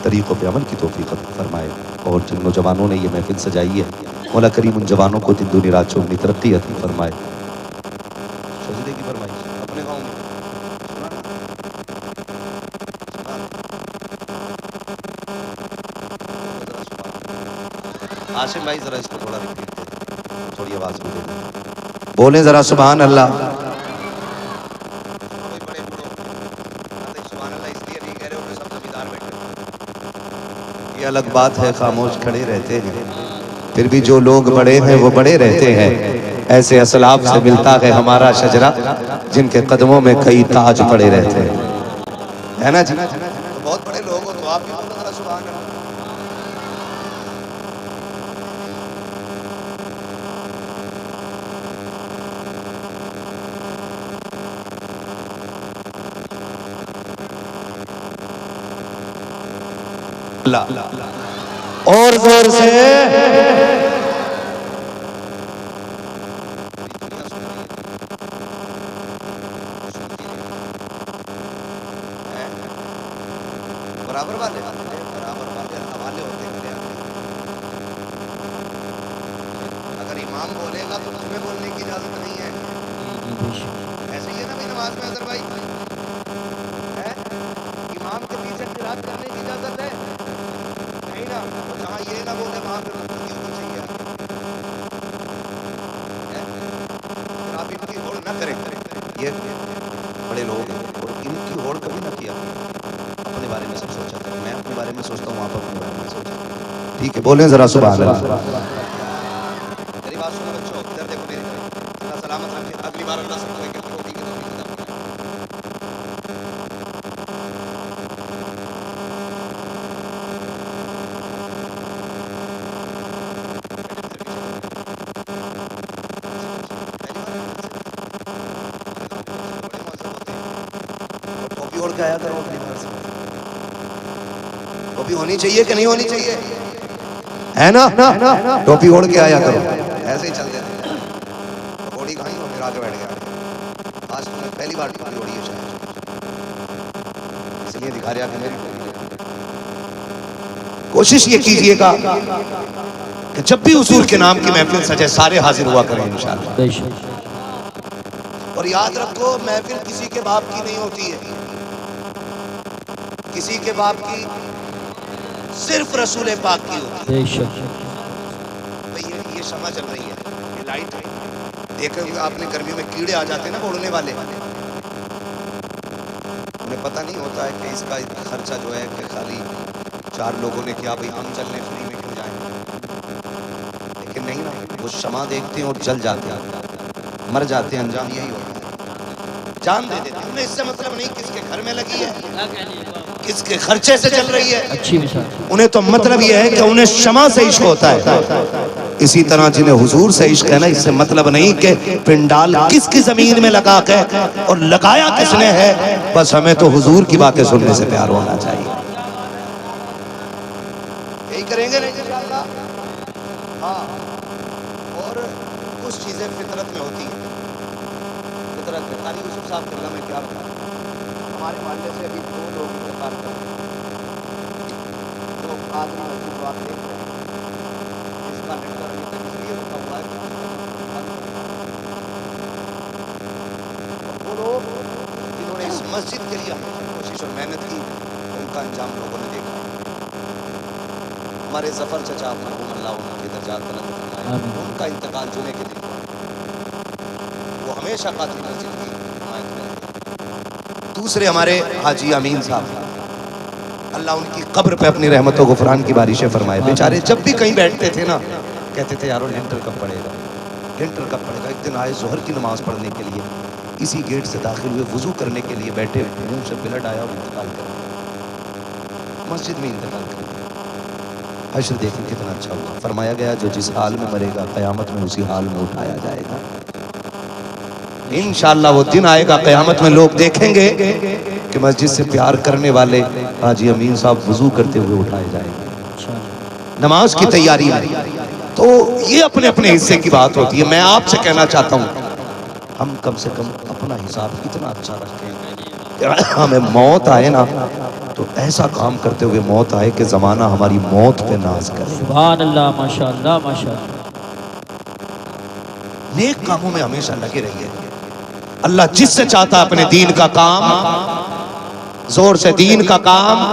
طریقوں پہ عمل کی توفیق عطا فرمائے، اور جن نوجوانوں نے یہ محفل سجائی ہے مولا کریم ان جوانوں کو دن دنیا رات چوگنی ترقی عطا فرمائے۔ سجدے کی فرمائش اپنے گاؤں میں عاشم بھائی ذرا اس کو تھوڑا ریپیٹ دے، تھوڑی آواز بھی دے دیں، بولیں ذرا سبحان اللہ۔ یہ الگ بات ہے خاموش کھڑے رہتے ہیں، پھر بھی جو لوگ بڑے ہیں وہ بڑے رہتے ہیں۔ ایسے اسلاف سے ملتا ہے ہمارا شجرہ جن کے قدموں میں کئی تاج پڑے رہتے ہیں، ہے نا جی؟ بہت بڑے لوگ ہو تو آپ بھی بولو ذرا سبحان اللہ۔ اور زور سے برابر والے حوالے ہوتے ہیں۔ اگر امام بولے گا تو تمہیں بولنے کی اجازت نہیں ہے، ایسے ہی ہے نا بھائی نماز میں اظہر بھائی، امام کے پیچھے قرات کرنے کی اجازت ہے نہیں نا؟ جہاں یہ نہ بولے وہاں پھر اس کو چاہیے آپ ان کی ہوڑ نہ کریں۔ یہ بڑے لوگ ہیں اور ان کی ہوڑ کبھی نہ کیا، اپنے بارے میں سب سوچا کریں۔ میں اپنے بارے میں سوچتا ہوں، آپ اپنے بارے میں سوچیں، ٹھیک ہے؟ بولیں ذرا سبحان اللہ۔ میری بات سنو بچوں، ادھر دیکھو میری طرف، اللہ سلامت رکھے، اگلی بار اللہ سب کو ایک ایک روٹی کی توفیق عطا فرمائے۔ اوڑھ کے آیا کرو اپنے گھر سے، ٹوپی ہونی چاہیے کہ نہیں ہونی چاہیے؟ ہے نا؟ ٹوپی اوڑھ کے آیا کرو، ایسے ہی چلتے تھے۔ پکوڑی کھائی اور پھر آ کے بیٹھ گیا۔ آج تم نے پہلی بار ٹوپی اوڑھی ہے شاید، اس لیے دکھا رہا کہ میری ٹوپی۔ کوشش یہ کیجئے گا کہ جب بھی حضور کے نام کی محفل سجے سارے حاضر ہوا کریں انشاءاللہ۔ بے شک اور یاد رکھو محفل کسی کے باپ کی نہیں ہوتی ہے، کسی کے باپ کی صرف رسول پاک کی ہوتی ہے۔ بے شک بھئی یہ شمع چل رہی ہے، یہ لائٹ ہے، دیکھیں گے آپ نے گرمیوں میں کیڑے آ جاتے ہیں نا اڑنے والے، انہیں پتہ نہیں ہوتا ہے کہ اس کا خرچہ جو ہے کہ خالی 4 لوگوں نے کیا، بھئی ہم چلنے فری میں کیوں جائیں؟ لیکن نہیں نا، وہ شمع دیکھتے ہیں اور جل جاتے ہیں، مر جاتے ہیں، انجام یہی ہوتا ہے، جان دے دیتے ہیں۔ انہیں اس سے مطلب نہیں کس کے گھر میں لگی ہے، کس کے خرچے سے چل رہی ہے، اچھی مثال انہیں تو مطلب یہ ہے کہ انہیں شمع سے عشق ہوتا ہے۔ اسی طرح جنہیں حضور سے عشق ہے نا، اس سے مطلب نہیں کہ پنڈال کس کی زمین میں لگا کے اور لگایا کس نے ہے، بس ہمیں تو حضور کی باتیں سننے سے پیار ہونا چاہیے۔ یہی کریں گے نہیں انشاءاللہ؟ ہاں، اور کچھ چیزیں فطرت میں ہوتی ہیں، فطرت میں۔ قاری یوسف صاحب کے اللہ میں کیا بتا، ہمارے محلے سے ابھی 2 لوگ انتقال کر گئے، جو آدمی مسجد جو آپ دیکھ رہے ہیں، اس کا لڑکا ابھی تک اس لیے رکا ہوا ہے کہ وہ لوگ جنہوں نے اس مسجد کے لیے کوشش اور محنت کی، ان کا انجام لوگوں نے دیکھا۔ ہمارے ظفر چچا مرحوم اللہ ان کے درجات بلند فرمائے، ان کا انتقال جمعے کے دن ہوا، وہ ہمیشہ قاضی مسجد کی حمایت میں رہے۔ دوسرے ہمارے حاجی امین صاحب، اللہ ان کی قبر پہ اپنی رحمت و غفران کی بارشیں فرمائے۔ بیچارے جب بھی کہیں بیٹھتے تھے نا، کہتے تھے یارو لنٹر کب پڑے گا، لنٹر کب پڑے گا۔ ایک دن آئے ظہر کی نماز پڑھنے کے لیے، اسی گیٹ سے داخل ہوئے، وضو کرنے کے لیے بیٹھے، منہ سے بلڈ آیا اور انتقال کر گئے، مسجد میں انتقال کر گئے۔ حشر دیکھیں کتنا اچھا ہوا. فرمایا گیا جو جس حال میں مرے گا قیامت میں اسی حال میں اٹھایا جائے گا. انشاءاللہ وہ دن آئے گا قیامت میں لوگ دیکھیں گے کہ مسجد سے پیار کرنے والے حاجی امین صاحب وضو کرتے ہوئے اٹھائے جائیں گے نماز کی تیاری میں. تو یہ اپنے اپنے حصے کی بات ہوتی ہے. میں آپ سے کہنا چاہتا ہوں ہم کم سے کم اپنا حساب اتنا اچھا رکھیں کہ ہمیں موت آئے نا تو ایسا کام کرتے ہوئے موت آئے کہ زمانہ ہماری موت پہ ناز کرے. سبحان اللہ ماشاءاللہ ماشاءاللہ. نیک کاموں میں ہمیشہ لگے رہیے. اللہ جس سے چاہتا ہے اپنے دین کا کام زور سے دین کا کام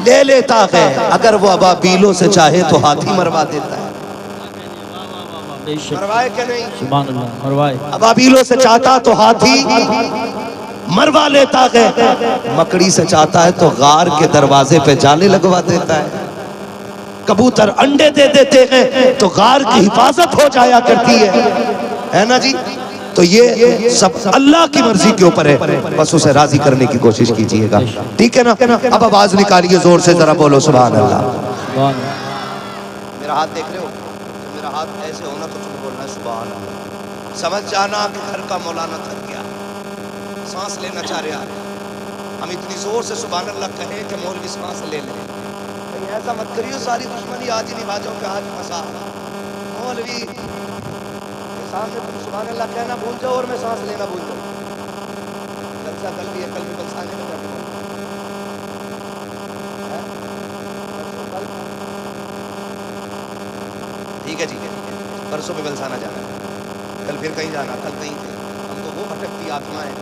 لے لیتا ہے. اگر وہ ابابیلوں سے چاہے تو ہاتھی مروا دیتا ہے. مروائے کہ نہیں؟ سبحان اللہ مروائے. ابابیلوں سے چاہتا تو ہاتھی مروا لیتا ہے. مکڑی سے چاہتا ہے تو غار کے دروازے پہ جالے لگوا دیتا ہے. کبوتر انڈے دے دیتے ہیں تو غار کی حفاظت ہو جایا کرتی ہے نا جی. تو یہ سب اللہ کی مرضی کے اوپر ہے. بس اسے راضی کرنے کی کوشش کیجئے گا. ٹھیک ہے نا؟ اب آواز نکالیے زور سے ذرا بولو سبحان اللہ. سبحان اللہ. میرا ہاتھ دیکھ رہے ہو؟ میرا ہاتھ ایسے ہونا تو تمہیں بولنا ہے سبحان اللہ. سمجھ جانا کہ گھر کا مولانا تھک گیا, سانس لینا چاہ رہا ہے. ہم اتنی زور سے سبحان اللہ کہیں کہ مولوی سانس لے لیں. ایسا مت کریو ساری دشمنی آج ہی نبھا جاؤ کہ آج مسا مولوی سامنے تم سبحان اللہ کہنا بھول جاؤ اور میں سانس لینا بھول جاؤں. جلسہ کل بھی ہے, کل بھی بلسانے میں جانے ٹھیک ہے جی, پرسوں بھی بلسانا جانا ہے, کل پھر کہیں جانا, کل کہیں تھے. ہم تو وہ بھٹکتی آتما ہے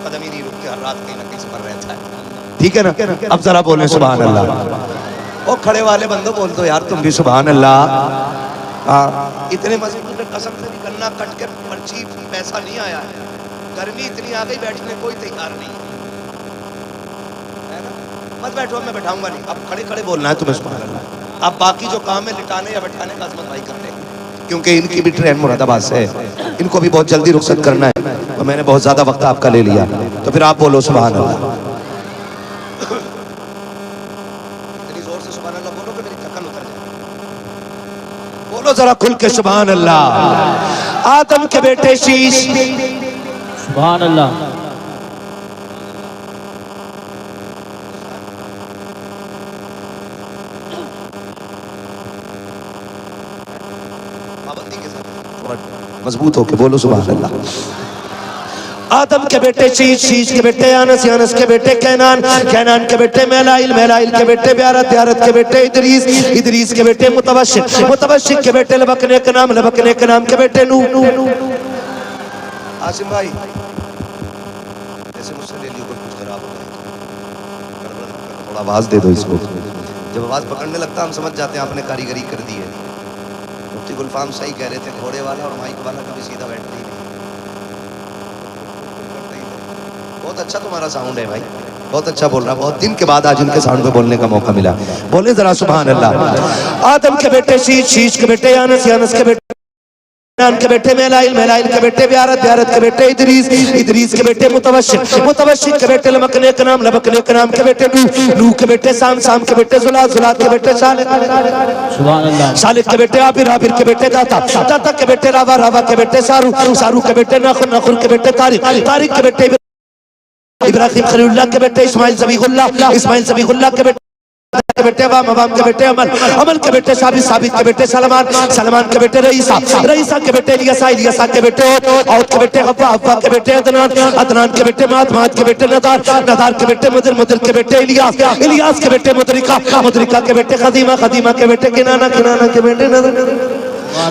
قدم ہی نہیں رکتے, ہر رات کہیں نہ کہیں سے پر رہتا ہے. ٹھیک ہے نا؟ اب ذرا بولیں سبحان اللہ. او کھڑے والے بندوں بول دو یار تم بھی سبحان اللہ. اتنے مضبوط قسم سے بھی گنا کٹ کے پرچی پیسہ نہیں آیا ہے. گرمی اتنی آ گئی بیٹھنے کوئی تیار نہیں ہے نا. مت بیٹھو, میں بیٹھاؤں گا نہیں. اب کھڑے کھڑے بولنا ہے تمہیں سبحان اللہ. اب باقی جو کام ہے لٹانے یا بٹھانے کا عظمت بھائی کر لیں, کیونکہ ان کی بھی ٹرین مراد آباد سے ہے. ان کو بھی بہت جلدی رخصت کرنا ہے اور میں نے بہت زیادہ وقت آپ کا لے لیا. تو پھر آپ بولو سبحان اللہ. اتنی زور سے سبحان اللہ بولو کہ میری تھکن اتر جائے. بولو ذرا کھل کے سبحان اللہ. آدم کے بیٹے شیش سبحان اللہ. مضبوط ہو کے بولو سبحان اللہ. آدم کے بیٹے شیش, شیش کے بیٹے یانس, یانس کے بیٹے کینان, کینان کے بیٹے میلائل, میلائل کے بیٹے بیارت, بیارت کے بیٹے ادریس, ادریس کے بیٹے متوشق, متوشق کے بیٹے لبکنے کا نام, لبکنے کا نام کے بیٹے نو. عاصم بھائی ایسے مجھ سے لے لیو کر کچھ خراب ہو گیا, تھوڑا آواز دے دو اس کو. جب آواز پکڑنے لگتا ہم سمجھ جاتے ہیں آپ نے کاریگری کر دی ہے. مفتی گلفام صحیح کہہ رہے تھے, گھوڑے والا اور مائک والا کبھی سیدھا بیٹھتے ہی نہیں. بہت اچھا تمہارا ساؤنڈ ہے بھائی, بہت اچھا بول رہا. بہت دن کے بعد آج ان کے ساؤنڈ پہ بولنے کا موقع ملا. بولے ذرا سبحان اللہ. آدم کے بیٹے شیش, شیش کے بیٹے یانس, یانس کے بیٹے کینان کے بیٹے میلائل, میلائل کے بیٹے بیارت, بیارت کے بیٹے ادریس, ادریس کے بیٹے متوشق, متوشق کے بیٹے لبکنے کا نام, لبکنے کا نام کے بیٹے نو, نو کے بیٹے سام, سام کے بیٹے زلات, زلات کے بیٹے صالح, سبحان اللہ. صالح کے بیٹے عابر, عابر کے بیٹے داتا, داتا کے بیٹے راوا, راوا کے بیٹے سارو, سارو کے بیٹے ناخر, ناخر کے بیٹے طارق, طارق کے بیٹے ابراہیم خلیل اللہ کے بیٹے اسماعیل ذبیح اللہ, اسماعیل ذبیح اللہ کے بیٹے کے بیٹے عوام, عوام کے بیٹے عمل, عمل کے بیٹے ثابت, ثابت کے بیٹے سلمان, سلمان کے بیٹے رئیسہ, رئیسہ کے بیٹے الیسا, الیسا کے بیٹے عود کے بیٹے غفا, غفا کے بیٹے عدنان, عدنان کے بیٹے مات, مات کے بیٹے ندار, ندار کے بیٹے مدر, مدر کے بیٹے الیاس, الیاس کے بیٹے مدرکہ, مدرکہ کے بیٹے خدیمہ, خدیمہ کے بیٹے کنانہ, کنانہ کے بیٹے نظر,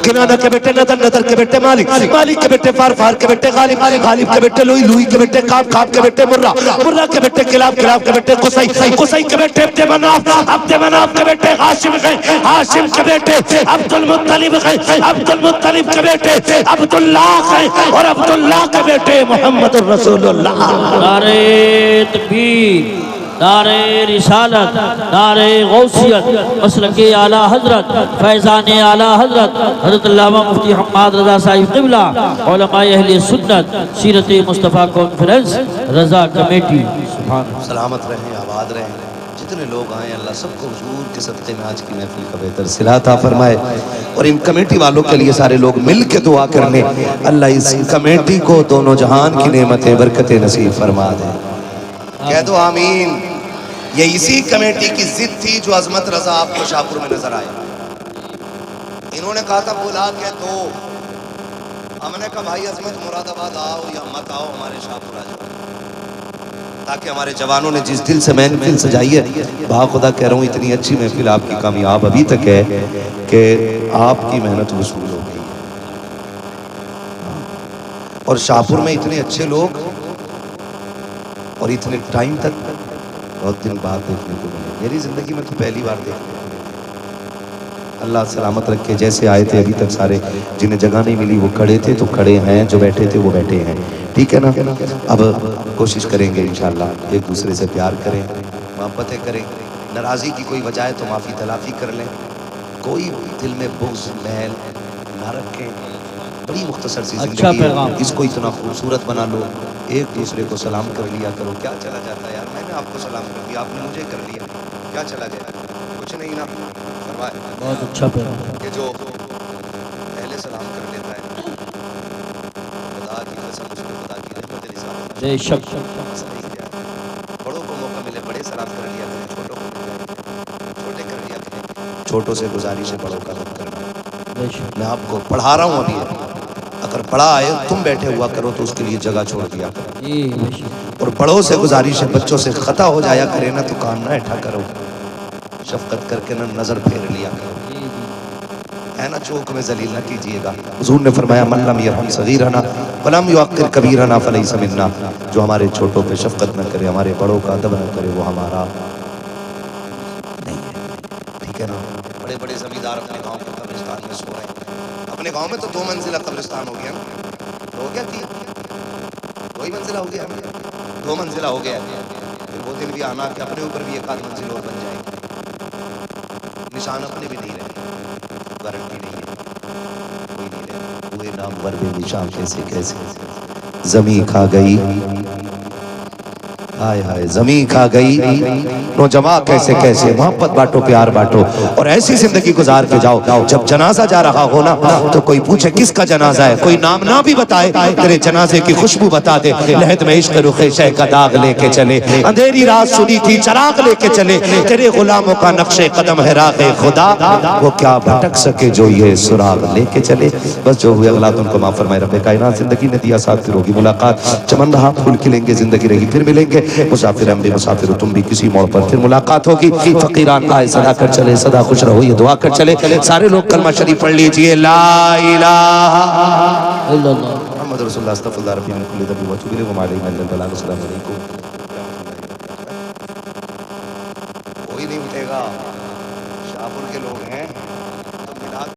کنانہ کے بیٹے نظر, نظر کے بیٹے مالک, مالک کے بیٹے فار, فار کے بیٹے غالب, غالب کے بیٹے لوئی, لوئی کے بیٹے کعب, کعب کے بیٹے مرہ, مرہ کے بیٹے کلاب, کلاب کے بیٹے قصی, قصی کے بیٹے عبد مناف, عبد مناف کے بیٹے ہاشم گئے, ہاشم کے بیٹے عبد المطلب گئے, عبد المطلب کے بیٹے عبداللہ گئے, اور عبداللہ کے بیٹے محمد الرسول اللہ. نعرہ تکبیر, نعرہ رسالت, نعرہ غوثیت, مسلک اعلی حضرت, فیضان اعلی حضرت حضرت علامہ مفتی حماد رضا صاحب قبلہ, علماء اہل سنت, سیرت مصطفیٰ کانفرنس, رضا کمیٹی. سبحان سلامت رہیں, آباد رہیں. جتنے لوگ آئے اللہ سب کو حضور کے صدقے میں آج کی محفل کا بہتر صلہ عطا فرمائے، اور ان کمیٹی والوں کے لیے سارے لوگ مل کے دعا کرنے اللہ اس کمیٹی کو دونوں جہان کی نعمتیں برکتیں نصیب فرما دے۔ کہہ دو آمین۔ یہ اسی کمیٹی کی ضد تھی جو عظمت رضا آپ کو شاہپور میں نظر آئے۔ انہوں نے کہا تھا بلا کے دو، ہم نے کہا بھائی عظمت مراد آباد آؤ یا مت آؤ، ہمارے شاہپور آ جاؤ، تاکہ ہمارے جوانوں نے جس دل سے محفل سجائی ہے، بہا خدا کہہ رہا ہوں اتنی اچھی محفل آپ کی کامیاب ابھی تک ہے کہ آپ کی محنت وصول ہو گئی ہے۔ اور شاہپور میں اتنے اچھے لوگ اور اتنے ٹائم تک بہت دن بعد دیکھنے کو ملے، میری زندگی میں تو پہلی بار دیکھنے کو ملے۔ اللہ سلامت رکھے، جیسے آئے تھے ابھی تک سارے، جنہیں جگہ نہیں ملی وہ کھڑے تھے تو کھڑے ہیں، جو بیٹھے تھے وہ بیٹھے ہیں، ٹھیک ہے نا؟ اب کوشش کریں گے انشاءاللہ ایک دوسرے سے پیار کریں، محبتیں کریں، ناراضی کی کوئی وجہ ہے تو معافی تلافی کر لیں، کوئی دل میں بغض محل نہ رکھیں، بڑی مختصر سی زندگی ہے، اس کو اتنا خوبصورت بنا لو، ایک دوسرے کو سلام کر لیا کرو، کیا چلا جاتا ہے یار، میں نے آپ کو سلام کر دیا، آپ نے مجھے کر لیا، کیا چلا جائے، کچھ نہیں نا۔ فرمائے بہت اچھا پیغام، کہ جو پہلے سلام کر لیتا ہے خدا کی قسم اس کو خدا کی رحمت نثار بے شک، صحیح کیا ہے۔ بڑوں کو موقع ملے بڑے سلام کر لیا کریں، چھوٹوں کو مل جائے چھوٹے کر لیا کریں، چھوٹوں سے گزارش ہے بڑوں کا مت کرنا۔ بے شک، میں آپ کو پڑھا رہا ہوں ابھی، اگر بڑا آئے تم بیٹھے ہوا کرو تو اس کے لیے جگہ چھوڑ دیا کرو، جی بے شک، اور بڑوں سے گزارش ہے بچوں سے خطا ہو جایا کرے نا تو کان نہ اٹھا کرو، شفقت کر کے نہ نظر پھیر لیا کرو، جی جی، ہے نا، چوک میں ذلیل نہ کیجئے گا۔ حضور نے فرمایا من لم یرحم صغیرنا ولم یوقر کبیرنا فلیس منا، جو ہمارے چھوٹوں پہ شفقت نہ کرے، ہمارے بڑوں کا ادب نہ کرے، وہ ہمارا نہیں ہے، ٹھیک ہے نا؟ بڑے بڑے زمیندار اپنے گاؤں کے قبرستان میں سو رہے ہیں، اپنے گاؤں میں تو 2 منزلہ قبرستان ہو گیا نا، ہو گیا 2 منزلہ ہو گیا، 2 منزلہ ہو گیا، پھر وہ دن بھی آنا کہ اپنے اوپر بھی 1 منزل اور بن جائے گی، نشان اپنے بھی نہیں رہے، گارنٹی نہیں ہے، کوئی نہیں رہے، ہوئے نام ور بے نشان کیسے کیسے، زمین کھا گئی، ہائے ہائے زمین کھا گئی، نوجواں کیسے کیسے، محبت بانٹو پیار بانٹو، اور ایسی زندگی گزار کے جاؤ، جب جنازہ جا رہا ہو نا تو کوئی پوچھے کس کا جنازہ ہے، کوئی نام نہ بھی بتائے، تیرے جنازے کی خوشبو بتا دے، لہد میں عشق رخ شہ کا داغ لے کے چلے، اندھیری رات سنی تھی چراغ لے کے چلے، تیرے غلاموں کا نقش قدم ہے راہ خدا، وہ کیا بھٹک سکے جو یہ سراغ لے کے چلے۔ بس جو ہوئے اغلاط ان کو معاف فرمائے رب کائنات، زندگی نے دیا ساتھ پھر ہوگی ملاقات، چمن رہا پھول کھلیں گے، زندگی رہی پھر ملیں گے، مسافر ہم بھی مسافر ہو تم بھی، کسی موڑ پر پھر ملاقات ہوگی، فقیران آئے صدا کر چلے، صدا خوش رہو یہ دعا کر چلے، سارے لوگ کلمہ شریف پڑھ لیجئے، لا الہ الا اللہ، محمد رسول اللہ استغفر اللہ ربی من کل ذنب واتوب الیہ وما علیہ الا البلاغ۔ السلام علیکم، کوئی نہیں اٹھے گا، شاہپور کے لوگ ہیں۔